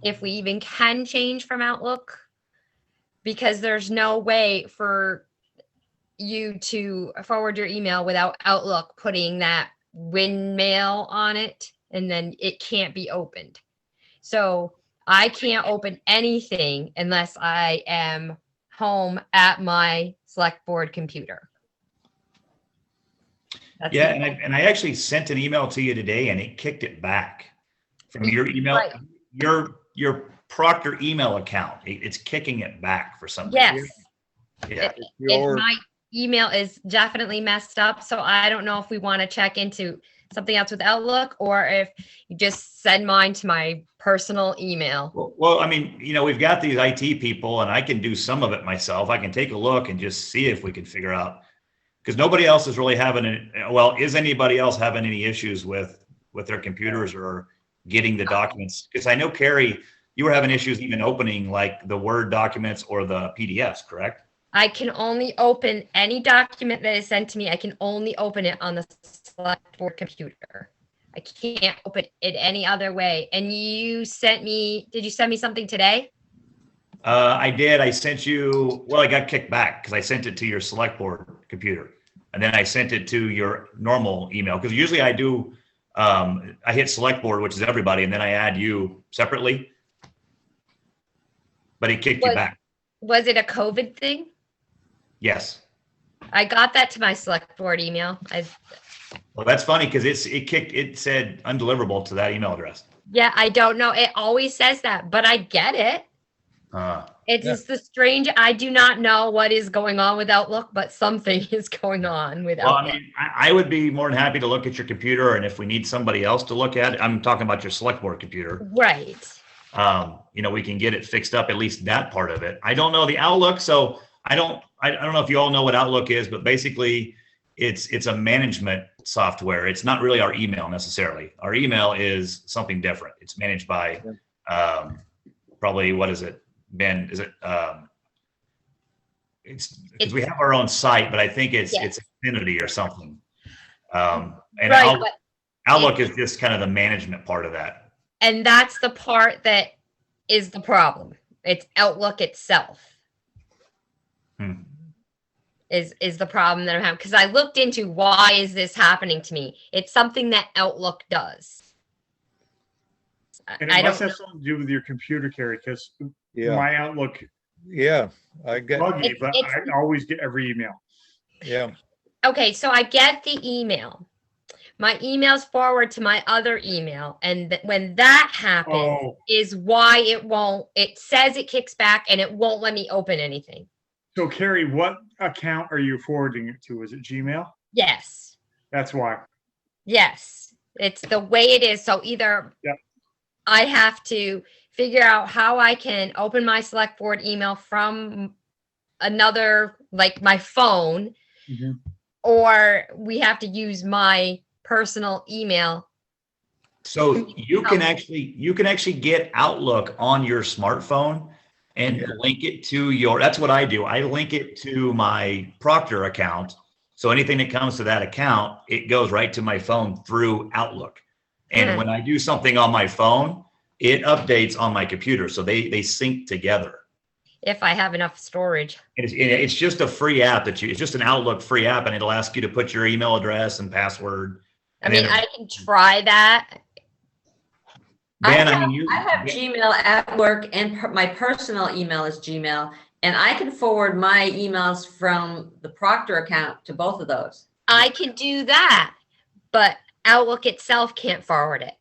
if we even can change from Outlook, because there's no way for you to forward your email without Outlook putting that windmail on it, and then it can't be opened. So I can't open anything unless I am home at my Selectboard computer. That's Yeah, it. and I actually sent an email to you today and it kicked it back from your email, Right. your Proctor email account. It's kicking it back for some reason. Yes. Yeah. My email is definitely messed up, so I don't know if we want to check into something else with Outlook or if you just send mine to my personal email. Well, I mean, we've got these IT people and I can do some of it myself. I can take a look and just see if we can figure out, because nobody else is really is anybody else having any issues with their computers or getting the documents? Because I know, Carrie, you were having issues even opening like the Word documents or the PDFs, correct? I can only open any document that is sent to me. I can only open it on the Selectboard computer. I can't open it any other way. And did you send me something today? I did. I sent you, I got kicked back because I sent it to your Selectboard computer. And then I sent it to your normal email. Because usually I do, I hit Selectboard, which is everybody, and then I add you separately. But it kicked you back. Was it a COVID thing? Yes. I got that to my Selectboard email. Well, that's funny because it said undeliverable to that email address. Yeah, I don't know. It always says that, but I get it. It's just the strange. I do not know what is going on with Outlook, but something is going on with Outlook. Well, I mean, I would be more than happy to look at your computer, and if we need somebody else to look at it, I'm talking about your Selectboard computer. Right. We can get it fixed up, at least that part of it. I don't know the Outlook, so I don't know if you all know what Outlook is, but basically it's a management software. It's not really our email necessarily. Our email is something different. It's managed by probably, what is it, Ben? Is it it's because we have our own site, but I think it's Infinity or something. And right, Outlook is just kind of the management part of that. And that's the part that is the problem. It's Outlook itself. Is the problem that I'm having, because I looked into why is this happening to me. It's something that Outlook does. And it must have something to do with your computer, Carrie, because my Outlook, I get buggy, but I always get every email. Yeah. Okay, so I get the email. My email's forward to my other email, and when that happens is why it says it kicks back and it won't let me open anything. So, Carrie, what account are you forwarding it to? Is it Gmail? Yes. That's why. Yes. It's the way it is. So either I have to figure out how I can open my Selectboard email from another, like my phone, or we have to use my personal email. So you can actually get Outlook on your smartphone. and link it to your, that's what I do. I link it to my Proctor account. So anything that comes to that account, it goes right to my phone through Outlook. And when I do something on my phone, it updates on my computer. So they sync together. If I have enough storage. It's just a free app it's just an Outlook free app, and it'll ask you to put your email address and password. I mean, I can try that. Ben, I have Gmail at work, and my personal email is Gmail, and I can forward my emails from the Proctor account to both of those. I can do that, but Outlook itself can't forward it.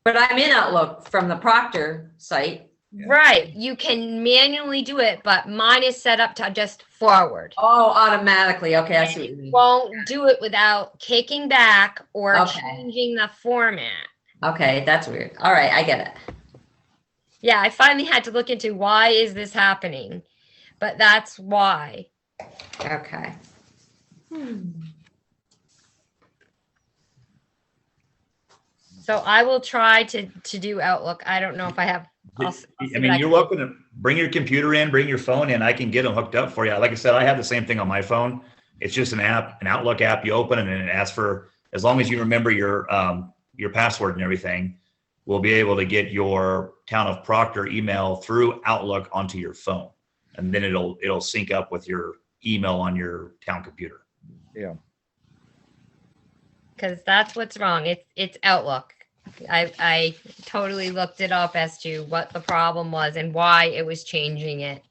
But I'm in Outlook from the Proctor site. Right. You can manually do it, but mine is set up to just forward. Oh, automatically. Okay, I see what you mean. Won't do it without kicking back or Okay. changing the format. Okay, that's weird. All right, I get it. Yeah, I finally had to look into why is this happening, but that's why. Okay. So I will try to do Outlook. I don't know if I have. I'll see I mean, what you're welcome to bring your computer in, bring your phone in. I can get them hooked up for you. Like I said, I have the same thing on my phone. It's just an app, an Outlook app. You open it and it asks for, as long as you remember your password and everything, we'll be able to get your Town of Proctor email through Outlook onto your phone. And then it'll sync up with your email on your town computer. Yeah. because that's what's wrong. It's Outlook. I totally looked it up as to what the problem was and why it was changing it.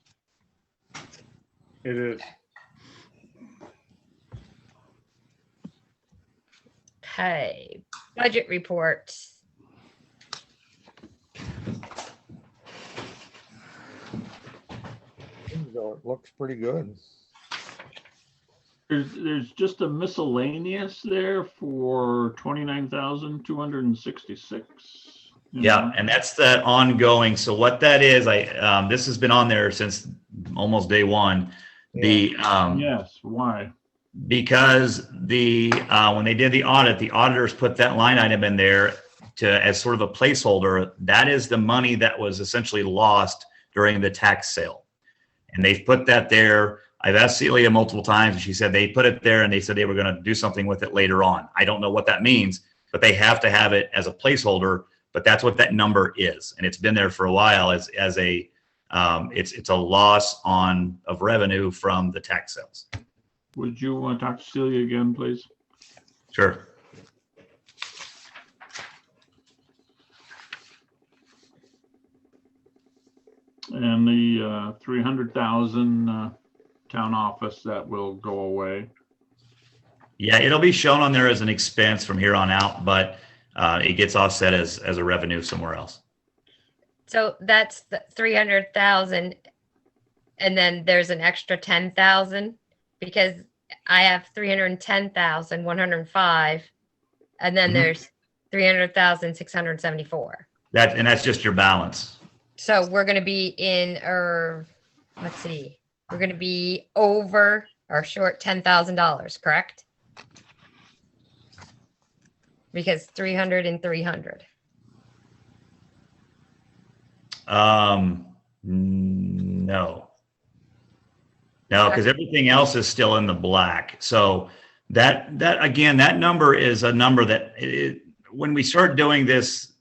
It is. Okay, budget report. So it looks pretty good. There's just a miscellaneous there for 29,266. Yeah, and that's that ongoing. So what that is, this has been on there since almost day one. The Yes, why? because when they did the audit, the auditors put that line item in there as sort of a placeholder. That is the money that was essentially lost during the tax sale, and they've put that there. I've asked Celia multiple times, and she said they put it there, and they said they were going to do something with it later on. I don't know what that means, but they have to have it as a placeholder. But that's what that number is, and it's been there for a while as a it's a loss of revenue from the tax sales. Would you want to talk to Celia again, please? Sure. And the 300,000 town office, that will go away. Yeah, it'll be shown on there as an expense from here on out, but it gets offset as a revenue somewhere else. So that's the 300,000, and then there's an extra 10,000 because I have 310,105, and then there's 300,674. That's just your balance. So we're going to be in, let's see, we're going to be over or short $10,000, correct? Because 300 and 300. No, because everything else is still in the black. So that again, that number is a number that when we start doing this,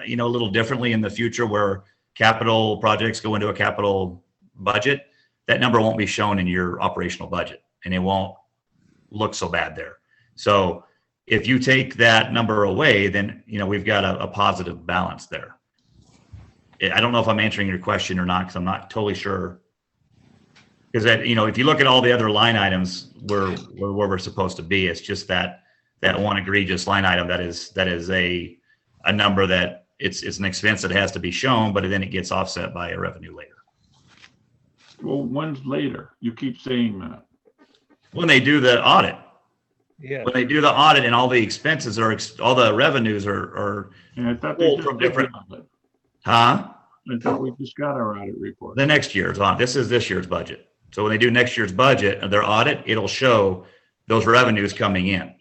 a little differently in the future, where capital projects go into a capital budget, that number won't be shown in your operational budget, and it won't look so bad there. So if you take that number away, then we've got a positive balance there. I don't know if I'm answering your question or not, because I'm not totally sure. Because if you look at all the other line items, we're where we're supposed to be. It's just that one egregious line item that is a number that it's an expense that has to be shown, but then it gets offset by a revenue later. Well, when's later? You keep saying that. When they do the audit. Yeah. When they do the audit and all the expenses all the revenues are And I thought they just from did different. the audit. Huh? I thought we just got our audit report. The next year's on. This is this year's budget. So when they do next year's budget, their audit, it'll show those revenues coming in,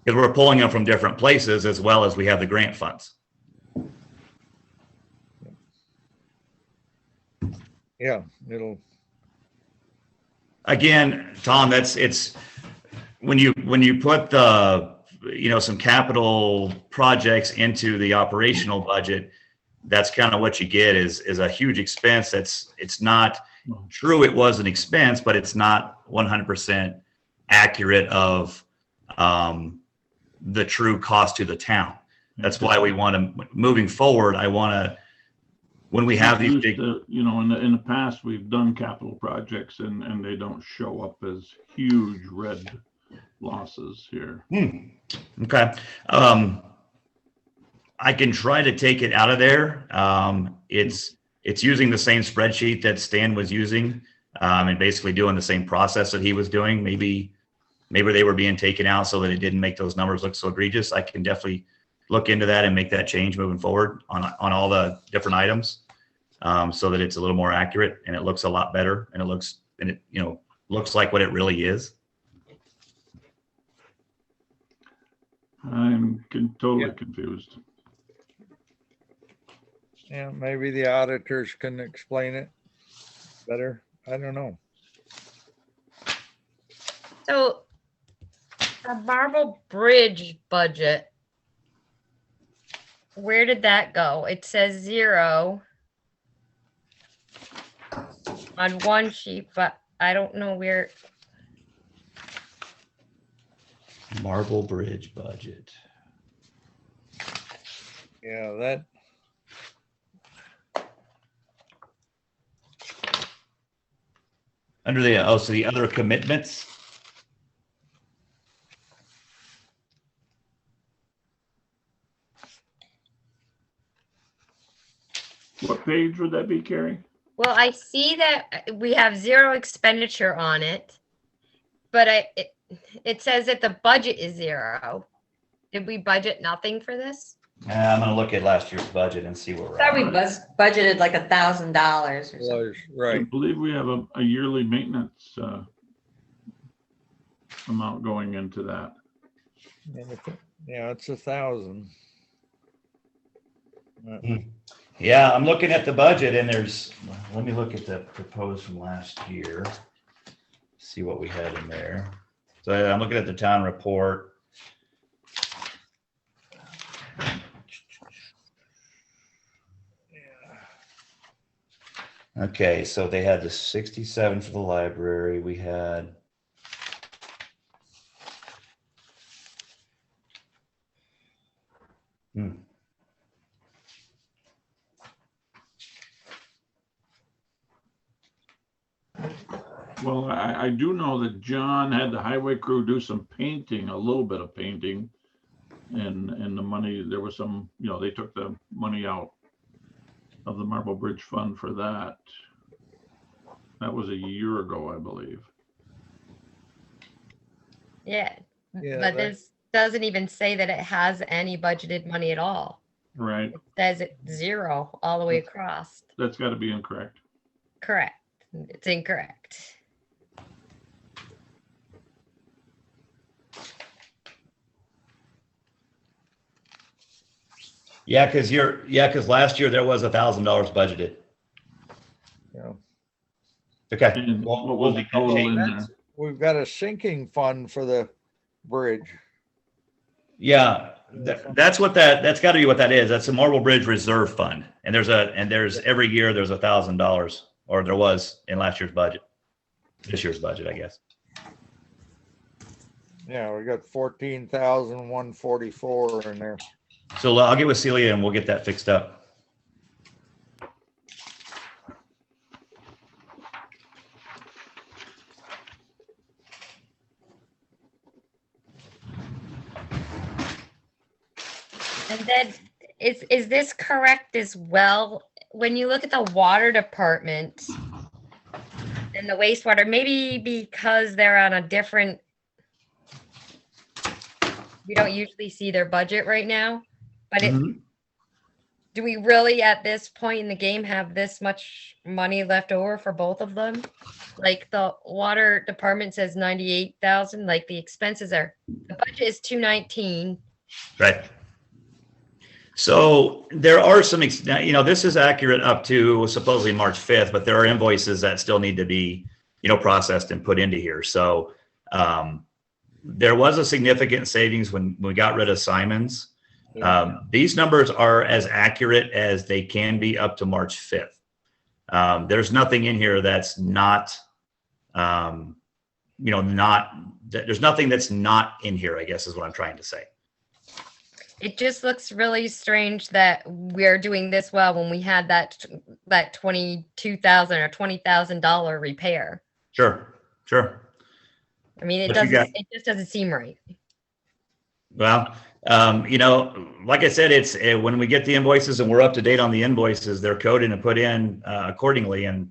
because we're pulling them from different places, as well as we have the grant funds. Yeah, it'll, Again, Tom, it's when you put the, some capital projects into the operational budget, that's kind of what you get is a huge expense. It's not true. It was an expense, but it's not 100% accurate of the true cost to the town. That's why we want to, moving forward, I want to, when we have these big, in the past, we've done capital projects and they don't show up as huge red losses here. Okay. I can try to take it out of there. It's using the same spreadsheet that Stan was using, and basically doing the same process that he was doing. Maybe they were being taken out so that it didn't make those numbers look so egregious. I can definitely look into that and make that change moving forward on all the different items, so that it's a little more accurate and it looks a lot better and it looks like what it really is. I'm totally confused. yeah, maybe the auditors can explain it better. I don't know. So the Marble Bridge budget, where did that go? It says 0 on one sheet, but I don't know where. Marble Bridge budget. Yeah, that, Under the, so the other commitments. What page would that be, Carrie? Well, I see that we have 0 expenditure on it, but it says that the budget is 0. Did we budget nothing for this? I'm going to look at last year's budget and see where we're Thought we at. budgeted like $1,000 or something. was I right. believe we have a yearly maintenance amount going into that. Yeah, it's 1,000. Yeah, I'm looking at the budget and let me look at the proposed from last year. See what we had in there. So I'm looking at the town report. Okay, so they had the 67 for the library. We had Well, I do know that John had the highway crew do some painting, a little bit of painting. And the money, there was some, they took the money out of the Marble Bridge Fund for that. That was a year ago, I believe. Yeah, Yeah, but this doesn't even say that it has any budgeted money at all. Right. It says it's 0 all the way across. That's got to be incorrect. Correct. It's incorrect. Yeah, because last year there was $1,000 budgeted. Yeah. Okay. And Well, what we'll was the make that total change. in there? We've got a sinking fund for the bridge. Yeah, that's got to be what that is. That's a Marble Bridge Reserve Fund, and there's every year there's $1,000, or there was in last year's budget, this year's budget, I guess. Yeah, we got 14,144 in there. So I'll get with Celia and we'll get that fixed up. And then is this correct as well? When you look at the water department and the wastewater, maybe because they're on a different, we don't usually see their budget right now, but do we really at this point in the game have this much money left over for both of them? Like the water department says 98,000, like the expenses are, the budget is 219. Right. So there are some, this is accurate up to supposedly March 5th, but there are invoices that still need to be, processed and put into here. So there was a significant savings when we got rid of Simon's. These numbers are as accurate as they can be up to March 5th. There's nothing in here that's not, there's nothing that's not in here, I guess is what I'm trying to say. It just looks really strange that we're doing this well when we had that $22,000 or $20,000 repair. Sure. I mean, it just doesn't seem right. Well, like I said, it's when we get the invoices and we're up to date on the invoices, they're coded and put in accordingly. And,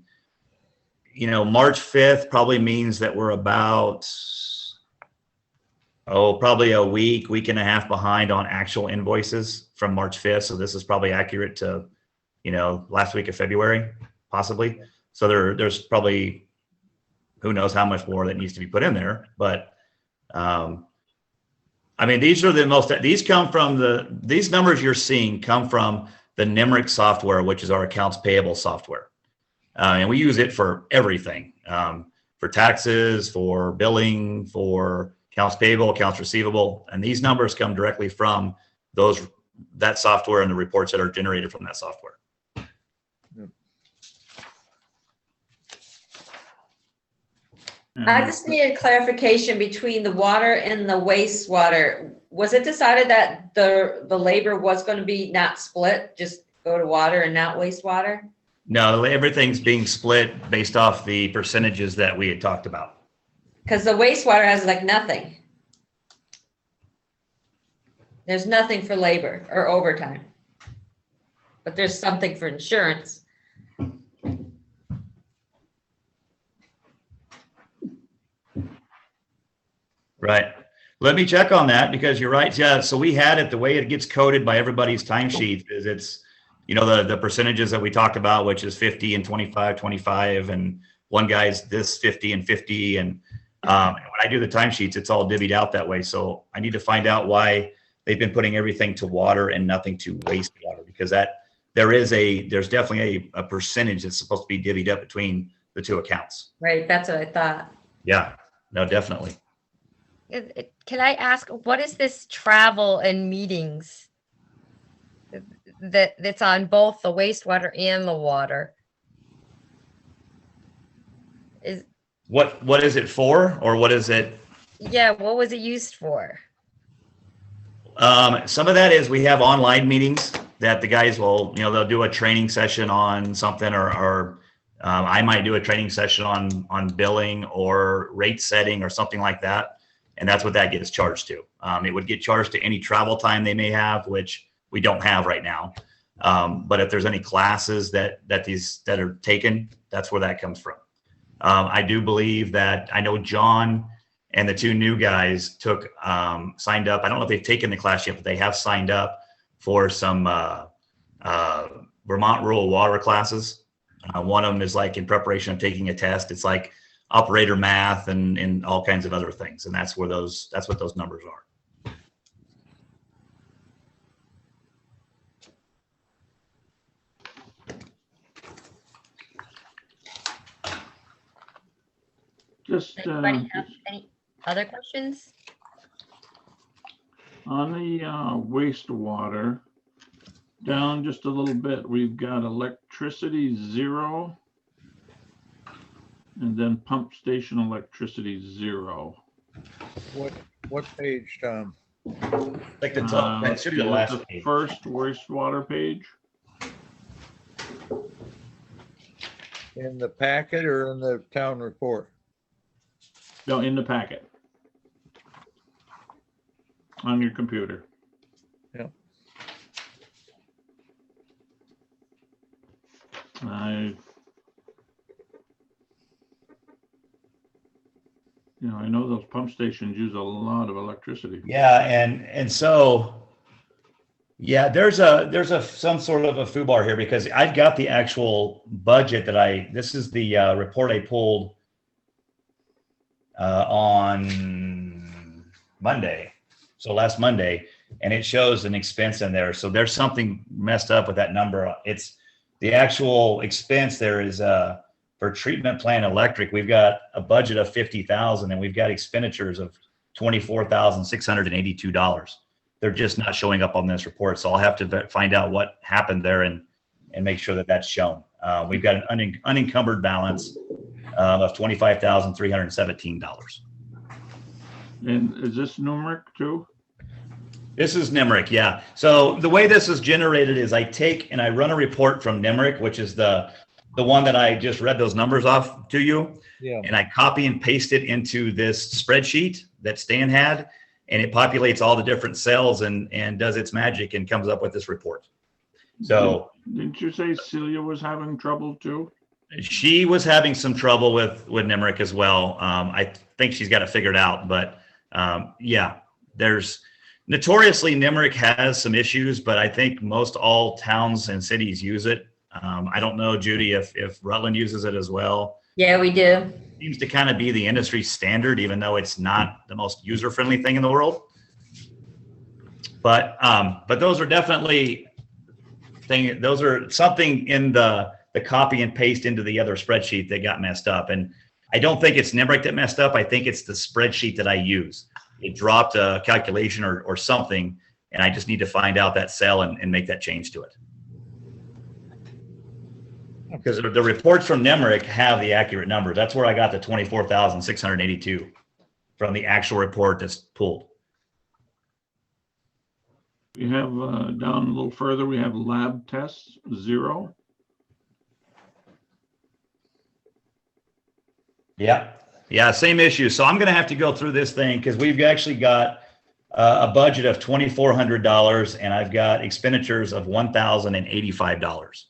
March 5th probably means that we're about, probably a week and a half behind on actual invoices from March 5th. So this is probably accurate to, last week of February, possibly. So there's probably, who knows how much more that needs to be put in there. But, these are these numbers you're seeing come from the NIMRIC software, which is our accounts payable software. And we use it for everything, for taxes, for billing, for accounts payable, accounts receivable. And these numbers come directly from that software and the reports that are generated from that software. I just needed clarification between the water and the wastewater. Was it decided that the labor was going to be not split, just go to water and not wastewater? No, everything's being split based off the percentages that we had talked about. Because the wastewater has like nothing. There's nothing for labor or overtime. But there's something for insurance. Right. Let me check on that because you're right. Yeah. So we had it the way it gets coded by everybody's timesheet is it's, the percentages that we talked about, which is 50 and 25, 25, and one guy's this 50 and 50. And when I do the timesheets, it's all divvied out that way. So I need to find out why they've been putting everything to water and nothing to wastewater, because there's definitely a percentage that's supposed to be divvied up between the two accounts. Right. That's what I thought. Yeah, no, definitely. Can I ask, what is this travel and meetings that's on both the wastewater and the water? What is it for, or what is it? Yeah, what was it used for? Some of that is we have online meetings that the guys will, they'll do a training session on something, or I might do a training session on billing or rate setting or something like that. And that's what that gets charged to. It would get charged to any travel time they may have, which we don't have right now. But if there's any classes that are taken, that's where that comes from. I do believe that I know John and the two new guys signed up. I don't know if they've taken the class yet, but they have signed up for some Vermont rural water classes. One of them is like in preparation of taking a test. It's like operator math and all kinds of other things. And that's what those numbers are. Just Anybody have any other questions? on the wastewater, down just a little bit, we've got electricity 0. And then pump station electricity 0. What page, Tom? Like the top, that should be the last The page. first wastewater page. In the packet or in the town report? No, in the packet. On your computer. Yeah. I know those pump stations use a lot of electricity. Yeah, and so yeah, there's some sort of a foobar here because I've got the actual budget this is the report I pulled on Monday. so last Monday, and it shows an expense in there. So there's something messed up with that number. It's the actual expense there is for treatment plant electric. We've got a budget of $50,000 and we've got expenditures of $24,682. They're just not showing up on this report. So I'll have to find out what happened there and make sure that that's shown. We've got an unencumbered balance of $25,317. And is this numeric too? This is NIMRIC, yeah. So the way this is generated is I take and I run a report from NIMRIC, which is the one that I just read those numbers off to you. Yeah. And I copy and paste it into this spreadsheet that Stan had, and it populates all the different cells and does its magic and comes up with this report. So didn't you say Celia was having trouble too? she was having some trouble with NIMRIC as well. I think she's got it figured out, but yeah, there's notoriously NIMRIC has some issues, but I think most all towns and cities use it. I don't know, Judy, if Rutland uses it as well. Yeah, we do. Seems to kind of be the industry standard, even though it's not the most user-friendly thing in the world. But those are definitely those are something in the copy and paste into the other spreadsheet that got messed up. And I don't think it's NIMRIC that messed up. I think it's the spreadsheet that I use. It dropped a calculation or something, and I just need to find out that cell and make that change to it. Because the reports from NIMRIC have the accurate number. That's where I got the 24,682 from the actual report that's pulled. We have down a little further, we have lab tests, 0. Yeah, same issue. So I'm going to have to go through this thing because we've actually got a budget of $2,400 and I've got expenditures of $1,085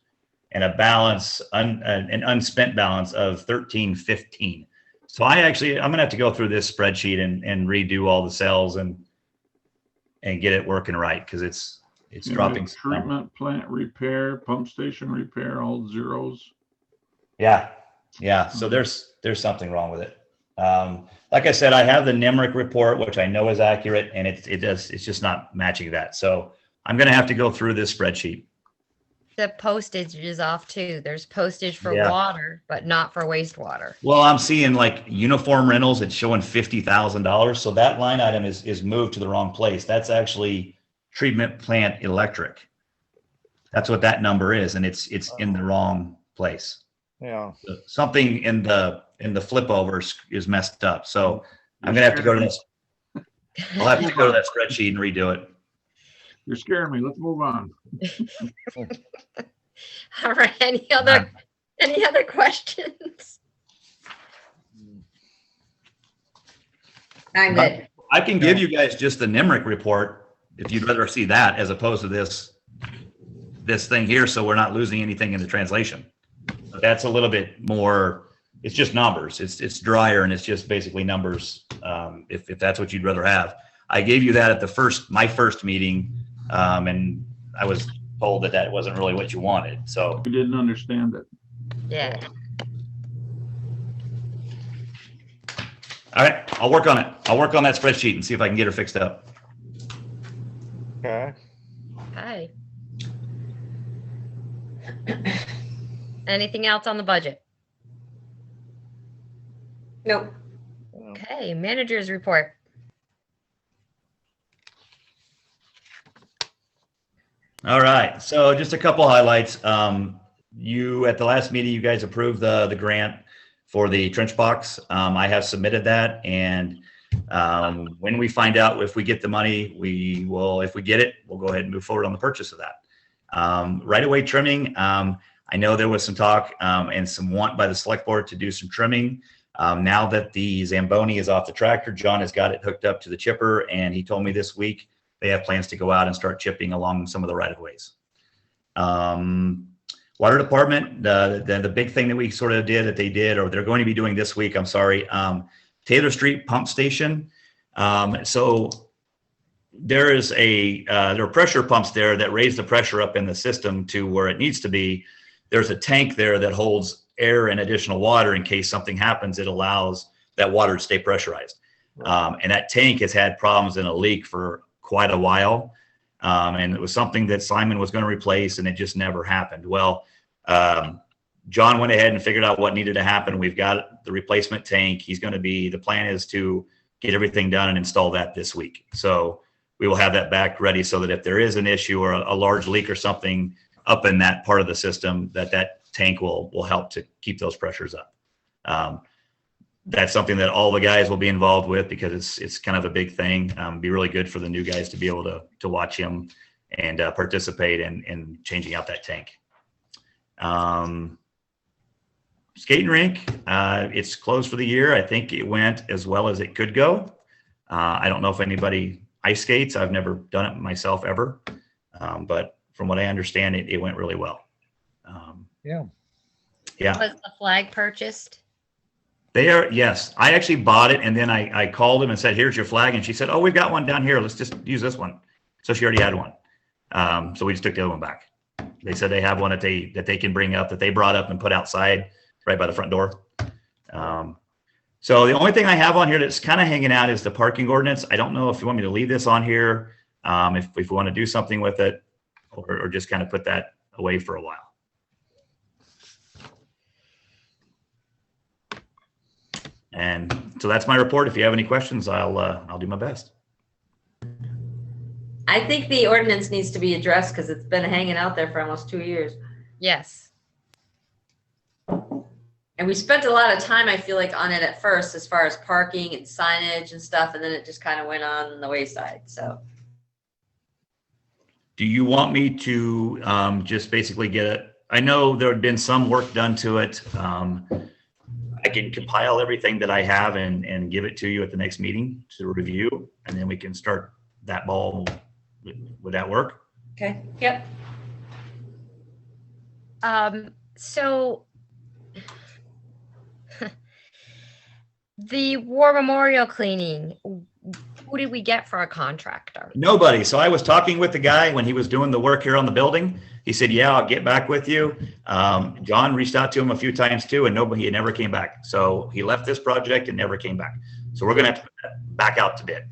and a balance, an unspent balance of $1,315. So I'm going to have to go through this spreadsheet and redo all the cells and get it working right because it's dropping. Treatment plant repair, pump station repair, all zeros. Yeah. So there's something wrong with it. Like I said, I have the NIMRIC report, which I know is accurate, and it's just not matching that. So I'm going to have to go through this spreadsheet. The postage is off too. There's postage for water, but not for wastewater. Well, I'm seeing like uniform rentals. It's showing $50,000. So that line item is moved to the wrong place. That's actually treatment plant electric. That's what that number is. And it's in the wrong place. Yeah. Something in the flip over is messed up. So I'm going to have to go to this. I'll have to go to that spreadsheet and redo it. You're scaring me. Let's move on. All right. Any other questions? I'm good. I can give you guys just the NIMRIC report if you'd rather see that as opposed to this thing here. So we're not losing anything in the translation. But that's a little bit more, it's just numbers. It's drier and it's just basically numbers. If that's what you'd rather have. I gave you that at my first meeting. And I was told that wasn't really what you wanted. So We didn't understand it. Yeah. all right, I'll work on it. I'll work on that spreadsheet and see if I can get her fixed up. Okay. Okay. Anything else on the budget? Nope. Okay, manager's report. All right, so just a couple highlights. At the last meeting, you guys approved the grant for the trench box. I have submitted that, and when we find out if we get the money, we will. If we get it, we'll go ahead and move forward on the purchase of that. Right-of-way trimming. I know there was some talk and some want by the select board to do some trimming. Now that the Zamboni is off the tractor, John has got it hooked up to the chipper, and he told me this week they have plans to go out and start chipping along some of the right-of-ways. Water department, the big thing that we sort of did or they're going to be doing this week, I'm sorry, Taylor Street pump station. So there are pressure pumps there that raise the pressure up in the system to where it needs to be. There's a tank there that holds air and additional water in case something happens. It allows that water to stay pressurized. And that tank has had problems and a leak for quite a while. And it was something that Simon was going to replace, and it just never happened. Well, John went ahead and figured out what needed to happen. We've got the replacement tank. The plan is to get everything done and install that this week. So we will have that back ready so that if there is an issue or a large leak or something up in that part of the system, that tank will help to keep those pressures up. That's something that all the guys will be involved with because it's kind of a big thing. Be really good for the new guys to be able to watch him and participate in changing out that tank. Skating rink, it's closed for the year. I think it went as well as it could go. I don't know if anybody ice skates. I've never done it myself ever. But from what I understand, it went really well. Yeah. Was the flag purchased? Yes. I actually bought it, and then I called him and said, here's your flag. And she said, oh, we've got one down here. Let's just use this one. So she already had one. So we just took the other one back. They said they have one that they can bring up, that they brought up and put outside right by the front door. So the only thing I have on here that's kind of hanging out is the parking ordinance. I don't know if you want me to leave this on here, if we want to do something with it, or just kind of put that away for a while. And so that's my report. If you have any questions, I'll do my best. I think the ordinance needs to be addressed because it's been hanging out there for almost 2 years. Yes. And we spent a lot of time, I feel like, on it at first as far as parking and signage and stuff, and then it just kind of went on the wayside. So Do you want me to just basically get it? I know there had been some work done to it. I can compile everything that I have and give it to you at the next meeting to review, and then we can start that ball. Would that work? okay, yep. So the war memorial cleaning, who did we get for a contractor? Nobody. So I was talking with the guy when he was doing the work here on the building. He said, yeah, I'll get back with you. John reached out to him a few times too, and he never came back. So he left this project and never came back. So we're going to have to put that back out to bid.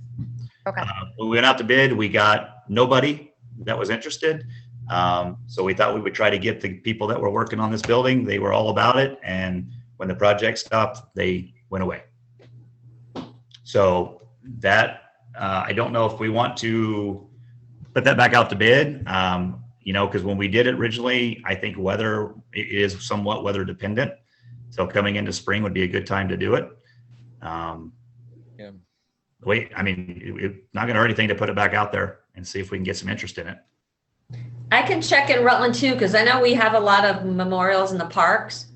Okay. When we went out to bid, we got nobody that was interested. So we thought we would try to get the people that were working on this building. They were all about it. And when the project stopped, they went away. So that, I don't know if we want to put that back out to bid, because when we did it originally, I think weather is somewhat weather dependent. So coming into spring would be a good time to do it. Yeah. It's not going to hurt anything to put it back out there and see if we can get some interest in it. I can check in Rutland too, because I know we have a lot of memorials in the parks,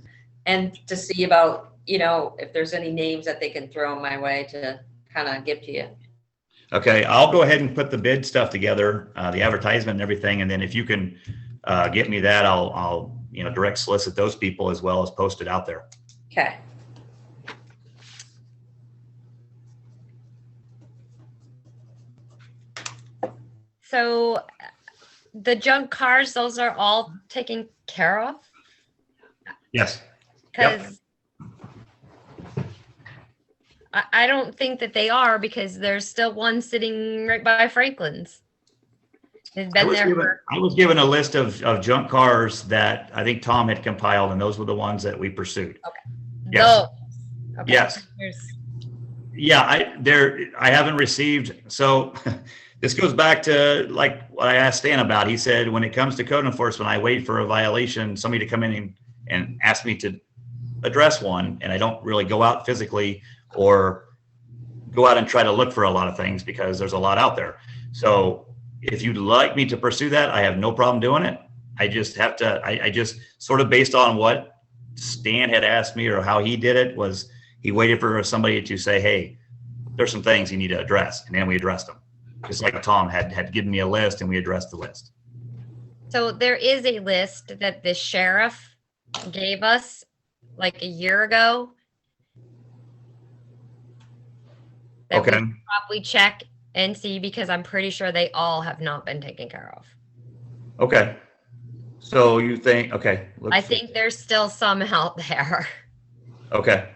and to see about, if there's any names that they can throw my way to kind of give to you. Okay, I'll go ahead and put the bid stuff together, the advertisement and everything, and then if you can get me that, I'll direct solicit those people as well as post it out there. Okay. So the junk cars, those are all taken care of? Yes. Because I don't think that they are, because there's still one sitting right by Franklin's. It's been there. I was given a list of junk cars that I think Tom had compiled, and those were the ones that we pursued. Okay. Yes. Okay. Yes. Yeah, I haven't received. So this goes back to like what I asked Stan about. He said, when it comes to code enforcement, I wait for a violation, somebody to come in and ask me to address one, and I don't really go out physically or go out and try to look for a lot of things because there's a lot out there. So if you'd like me to pursue that, I have no problem doing it. I just have to, I just sort of based on what Stan had asked me or how he did it, was he waited for somebody to say, hey, there's some things you need to address. And then we addressed them. Just like Tom had given me a list and we addressed the list. So there is a list that the sheriff gave us like a year ago. That Okay. we should probably check and see, because I'm pretty sure they all have not been taken care of. Okay. So you think, okay. I think there's still some out there. Okay.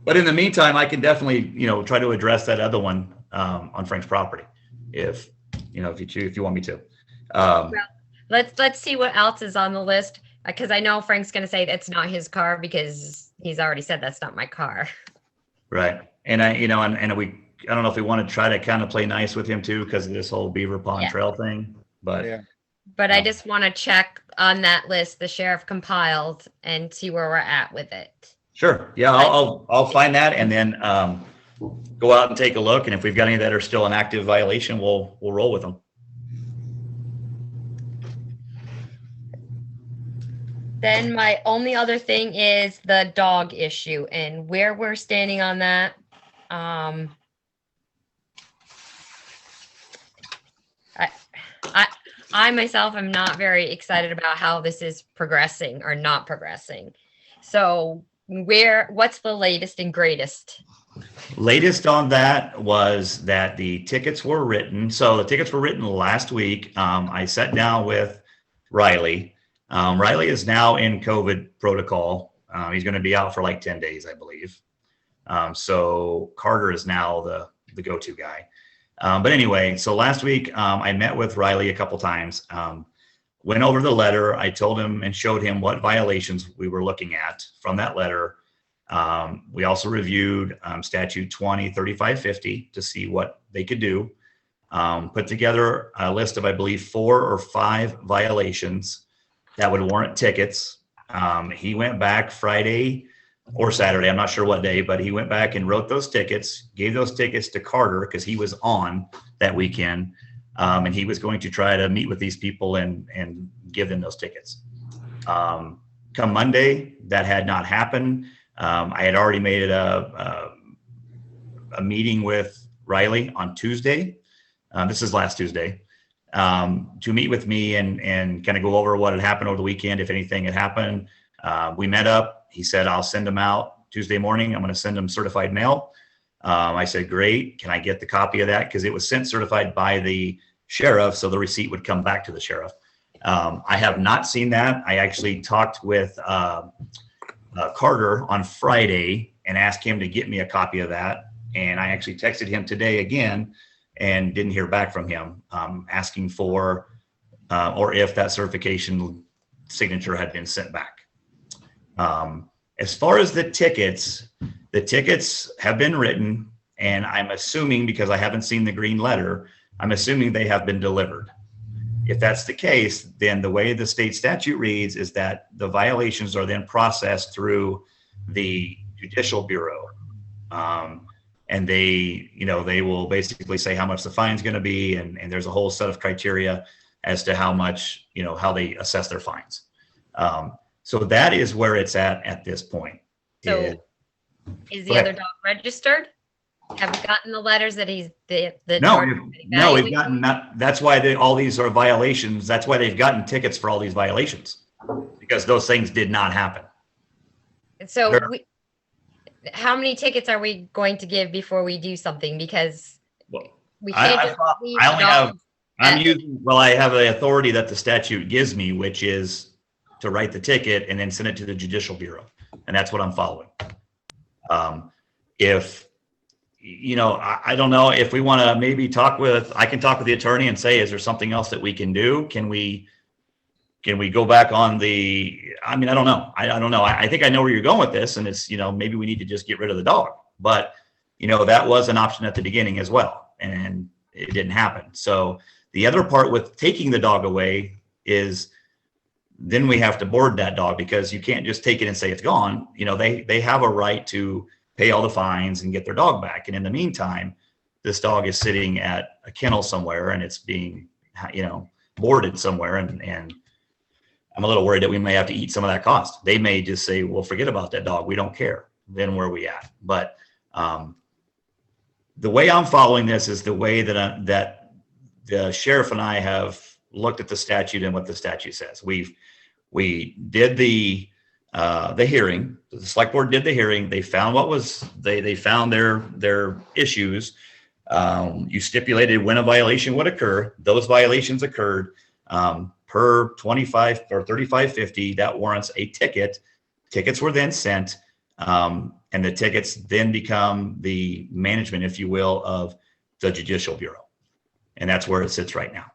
But in the meantime, I can definitely, try to address that other one on Frank's property. if you want me to. Um, Let's see what else is on the list, because I know Frank's going to say that's not his car because he's already said that's not my car. right. And I don't know if we want to try to kind of play nice with him too, because of this whole Beaver Pond Yeah. Trail thing, but Yeah. But I just want to check on that list the sheriff compiled and see where we're at with it. sure. Yeah, I'll find that and then go out and take a look. And if we've got any that are still an active violation, we'll roll with them. Then my only other thing is the dog issue and where we're standing on that. I myself am not very excited about how this is progressing or not progressing. So what's the latest and greatest? Latest on that was that the tickets were written. So the tickets were written last week. I sat down with Riley. Riley is now in COVID protocol. He's going to be out for like 10 days, I believe. So Carter is now the go-to guy. But anyway, so last week I met with Riley a couple times, went over the letter. I told him and showed him what violations we were looking at from that letter. We also reviewed statute 20-3550 to see what they could do. Put together a list of, I believe, 4 or 5 violations that would warrant tickets. He went back Friday or Saturday, I'm not sure what day, but he went back and wrote those tickets, gave those tickets to Carter because he was on that weekend. And he was going to try to meet with these people and give them those tickets. Come Monday, that had not happened. I had already made it a meeting with Riley on Tuesday. This is last Tuesday, to meet with me and kind of go over what had happened over the weekend, if anything had happened. We met up. He said, I'll send them out Tuesday morning. I'm going to send them certified mail. I said, great. Can I get the copy of that? Because it was sent certified by the sheriff, so the receipt would come back to the sheriff. I have not seen that. I actually talked with Carter on Friday and asked him to get me a copy of that. And I actually texted him today again and didn't hear back from him, asking for or if that certification signature had been sent back. As far as the tickets have been written, and I'm assuming, because I haven't seen the green letter, I'm assuming they have been delivered. If that's the case, then the way the state statute reads is that the violations are then processed through the Judicial Bureau. And they will basically say how much the fine's going to be. And there's a whole set of criteria as to how much, how they assess their fines. So that is where it's at this point. So is the other dog registered? Have we gotten the letters that No, we've gotten that. That's why all these are violations. That's why they've gotten tickets for all these violations, because those things did not happen. So how many tickets are we going to give before we do something? Because we can't I have the authority that the statute gives me, which is to write the ticket and then send it to the Judicial Bureau. And that's what I'm following. I don't know if we want to maybe I can talk with the attorney and say, is there something else that we can do? Can we go back on I don't know. I don't know. I think I know where you're going with this, and it's, maybe we need to just get rid of the dog, but that was an option at the beginning as well, and it didn't happen. So the other part with taking the dog away is then we have to board that dog, because you can't just take it and say it's gone. They have a right to pay all the fines and get their dog back. And in the meantime, this dog is sitting at a kennel somewhere and it's being, boarded somewhere. And I'm a little worried that we may have to eat some of that cost. They may just say, well, forget about that dog. We don't care. Then where are we at? But the way I'm following this is the way that the sheriff and I have looked at the statute and what the statute says. We did the hearing. The Selectboard did the hearing. They found they found their issues. You stipulated when a violation would occur. Those violations occurred per 25 or 3550. That warrants a ticket. Tickets were then sent, and the tickets then become the management, if you will, of the Judicial Bureau. And that's where it sits right now.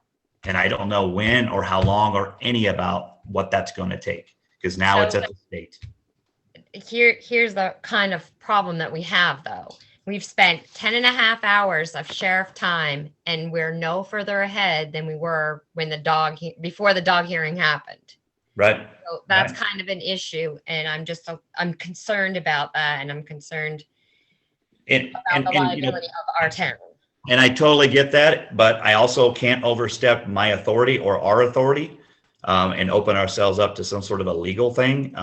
And I don't know when or how long or any about what that's going to take, because now it's at the state. Here's the kind of problem that we have, though. We've spent 10 and a half hours of sheriff time, and we're no further ahead than we were when before the dog hearing happened. Right. So that's kind of an issue, and I'm concerned about that, and I'm concerned about the liability of our town. And I totally get that, but I also can't overstep my authority or our authority and open ourselves up to some sort of a legal thing.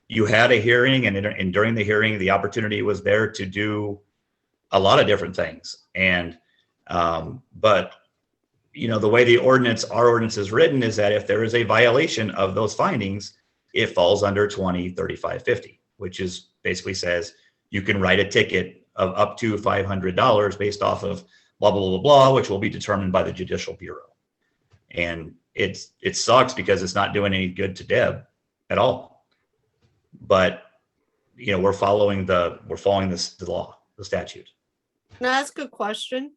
You had a hearing, and during the hearing, the opportunity was there to do a lot of different things. And but the way our ordinance is written is that if there is a violation of those findings, it falls under 20-35-50, which is basically says you can write a ticket of up to $500 based off of blah, blah, blah, blah, which will be determined by the Judicial Bureau. And it sucks because it's not doing any good to Deb at all. But, we're following the law, the statute. Can I ask a question?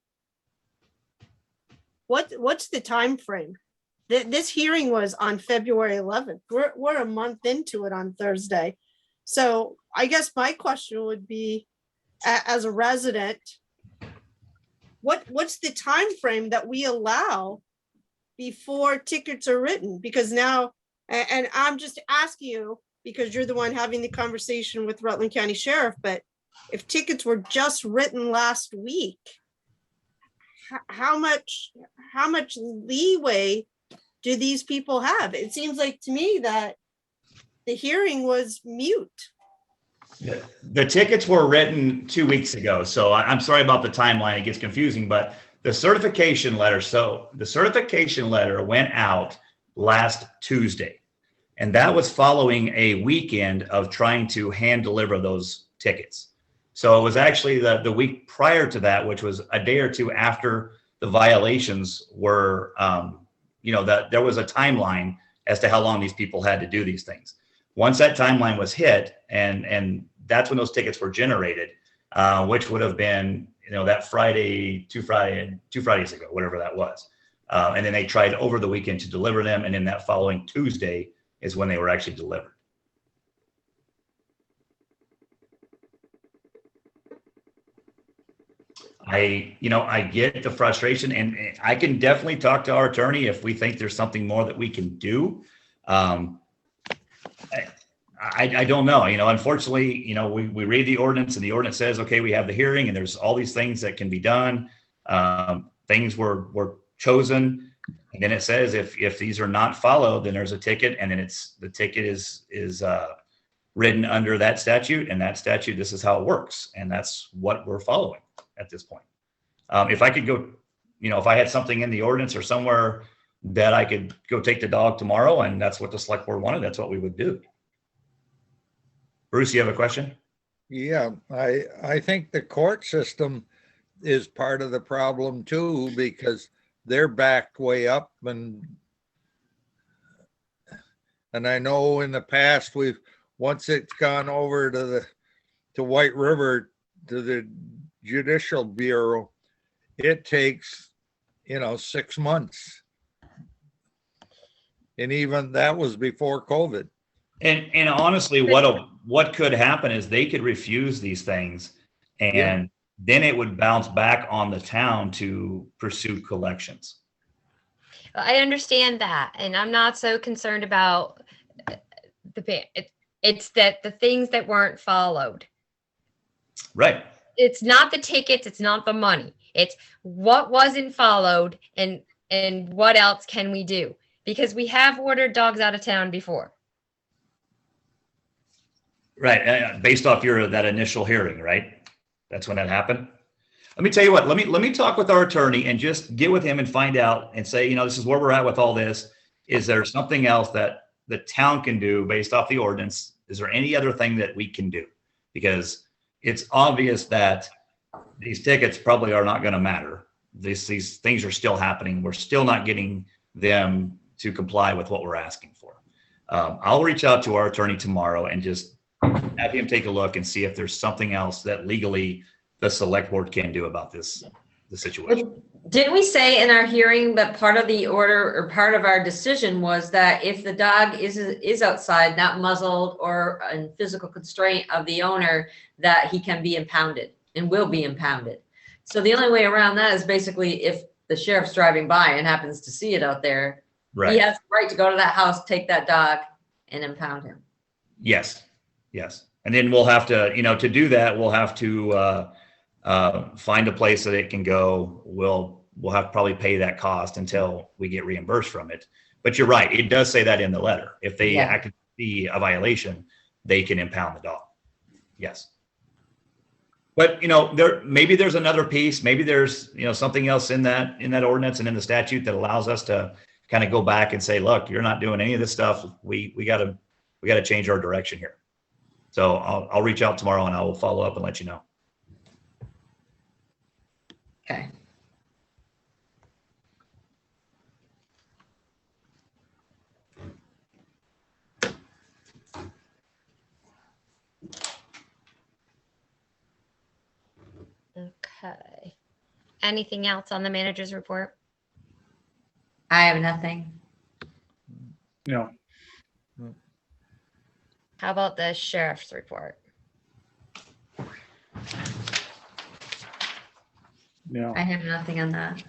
What's the time frame? This hearing was on February 11th. We're a month into it on Thursday. So I guess my question would be, as a resident, what's the time frame that we allow before tickets are written? Because now, and I'm just asking you because you're the one having the conversation with Rutland County Sheriff, but if tickets were just written last week, how much leeway do these people have? It seems like to me that the hearing was mute. The tickets were written 2 weeks ago, so I'm sorry about the timeline. It gets confusing, but the certification letter went out last Tuesday, and that was following a weekend of trying to hand deliver those tickets. So it was actually the week prior to that, which was a day or two after the violations were, that there was a timeline as to how long these people had to do these things. Once that timeline was hit, and that's when those tickets were generated, which would have been, that Friday, two Fridays ago, whatever that was. And then they tried over the weekend to deliver them. And then that following Tuesday is when they were actually delivered. I get the frustration, and I can definitely talk to our attorney if we think there's something more that we can do. I don't know, unfortunately, we read the ordinance, and the ordinance says, okay, we have the hearing and there's all these things that can be done. Things were chosen. And then it says, if these are not followed, then there's a ticket. And then the ticket is written under that statute, and that statute, this is how it works. And that's what we're following at this point. If I could go, if I had something in the ordinance or somewhere that I could go take the dog tomorrow, and that's what the select board wanted, that's what we would do. Bruce, you have a question? Yeah, I think the court system is part of the problem too, because they're backed way up, and I know in the past once it's gone over to White River to the Judicial Bureau, it takes 6 months, and even that was before COVID. And honestly, what could happen is they could refuse these things, and then it would bounce back on the town to pursue collections. I understand that, and I'm not so concerned about it's that the things that weren't followed. Right. It's not the tickets, it's not the money. It's what wasn't followed, and what else can we do? Because we have ordered dogs out of town before. Right, based off that initial hearing, right? That's when that happened. Let me tell you what. Let me talk with our attorney and just get with him and find out and say, this is where we're at with all this. Is there something else that the town can do based off the ordinance? Is there any other thing that we can do? Because it's obvious that these tickets probably are not going to matter. These things are still happening. We're still not getting them to comply with what we're asking for. I'll reach out to our attorney tomorrow and just have him take a look and see if there's something else that legally the select board can do about this the situation. Didn't we say in our hearing that part of the order or part of our decision was that if the dog is outside, not muzzled or in physical constraint of the owner, that he can be impounded and will be impounded. So the only way around that is basically if the sheriff's driving by and happens to see it out there, Right. he has the right to go to that house, take that dog and impound him. Yes. Yes. And then we'll have to, to do that, we'll have to find a place that it can go. We'll have to probably pay that cost until we get reimbursed from it. But you're right. It does say that in the letter. If they acted to be a violation, they can impound the dog. Yes. But, maybe there's another piece, maybe there's, something else in that ordinance and in the statute that allows us to kind of go back and say, look, you're not doing any of this stuff. We gotta change our direction here. So I'll reach out tomorrow and I will follow up and let you know. Okay. Okay. Anything else on the manager's report? I have nothing. No, How about the sheriff's report? no. I have nothing on that.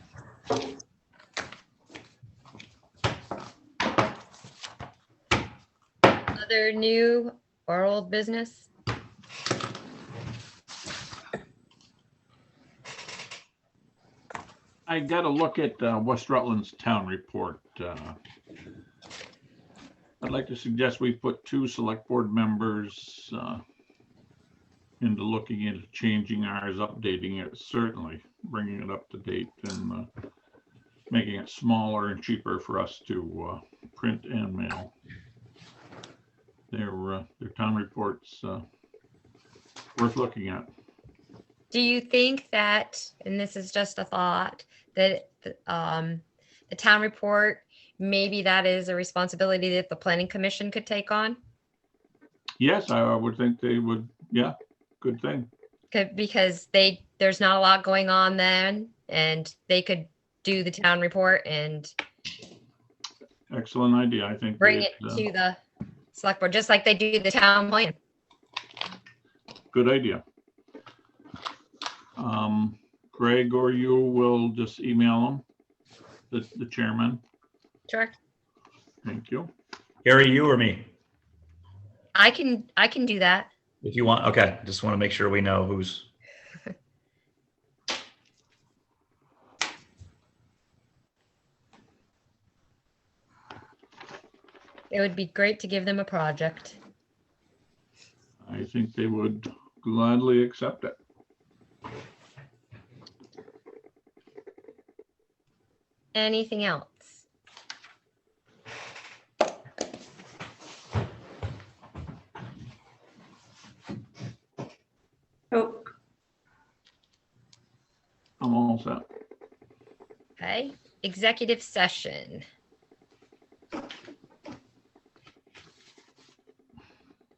Other new or old business? I got to look at West Rutland's town report. I'd like to suggest we put 2 select board members into looking into changing ours, updating it, certainly bringing it up to date and making it smaller and cheaper for us to print and mail. Their town reports worth looking at. Do you think that, and this is just a thought, that the town report, maybe that is a responsibility that the planning commission could take on? Yes, I would think they would. Yeah, good thing. Because there's not a lot going on then, and they could do the town report and Excellent idea. I think bring it to the select board, just like they do the town plan. good idea. Greg or you will just email them, the chairman. Sure. Thank you. Gary, you or me? I can do that. If you want. Okay. Just want to make sure we know who's. It would be great to give them a project. I think they would gladly accept it. Anything else? Oh, I'm all set. Okay, executive session.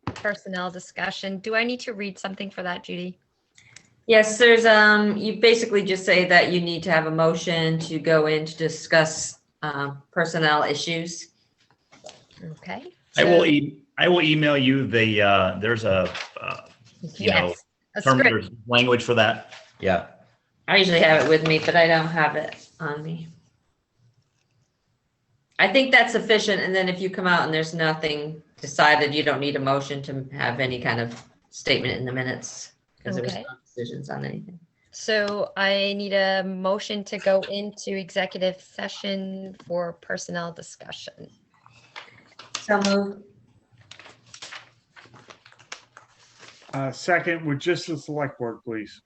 Personnel discussion. Do I need to read something for that, Judy? yes, there's, you basically just say that you need to have a motion to go in to discuss personnel issues. Okay. I will email you the, there's a, Yes, a term, script. there's language for that. Yeah. I usually have it with me, but I don't have it on me. I think that's sufficient, and then if you come out and there's nothing decided, you don't need a motion to have any kind of statement in the minutes, because there was Okay. no decisions on anything. So I need a motion to go into executive session for personnel discussion. So move. Second, with just the select board, please.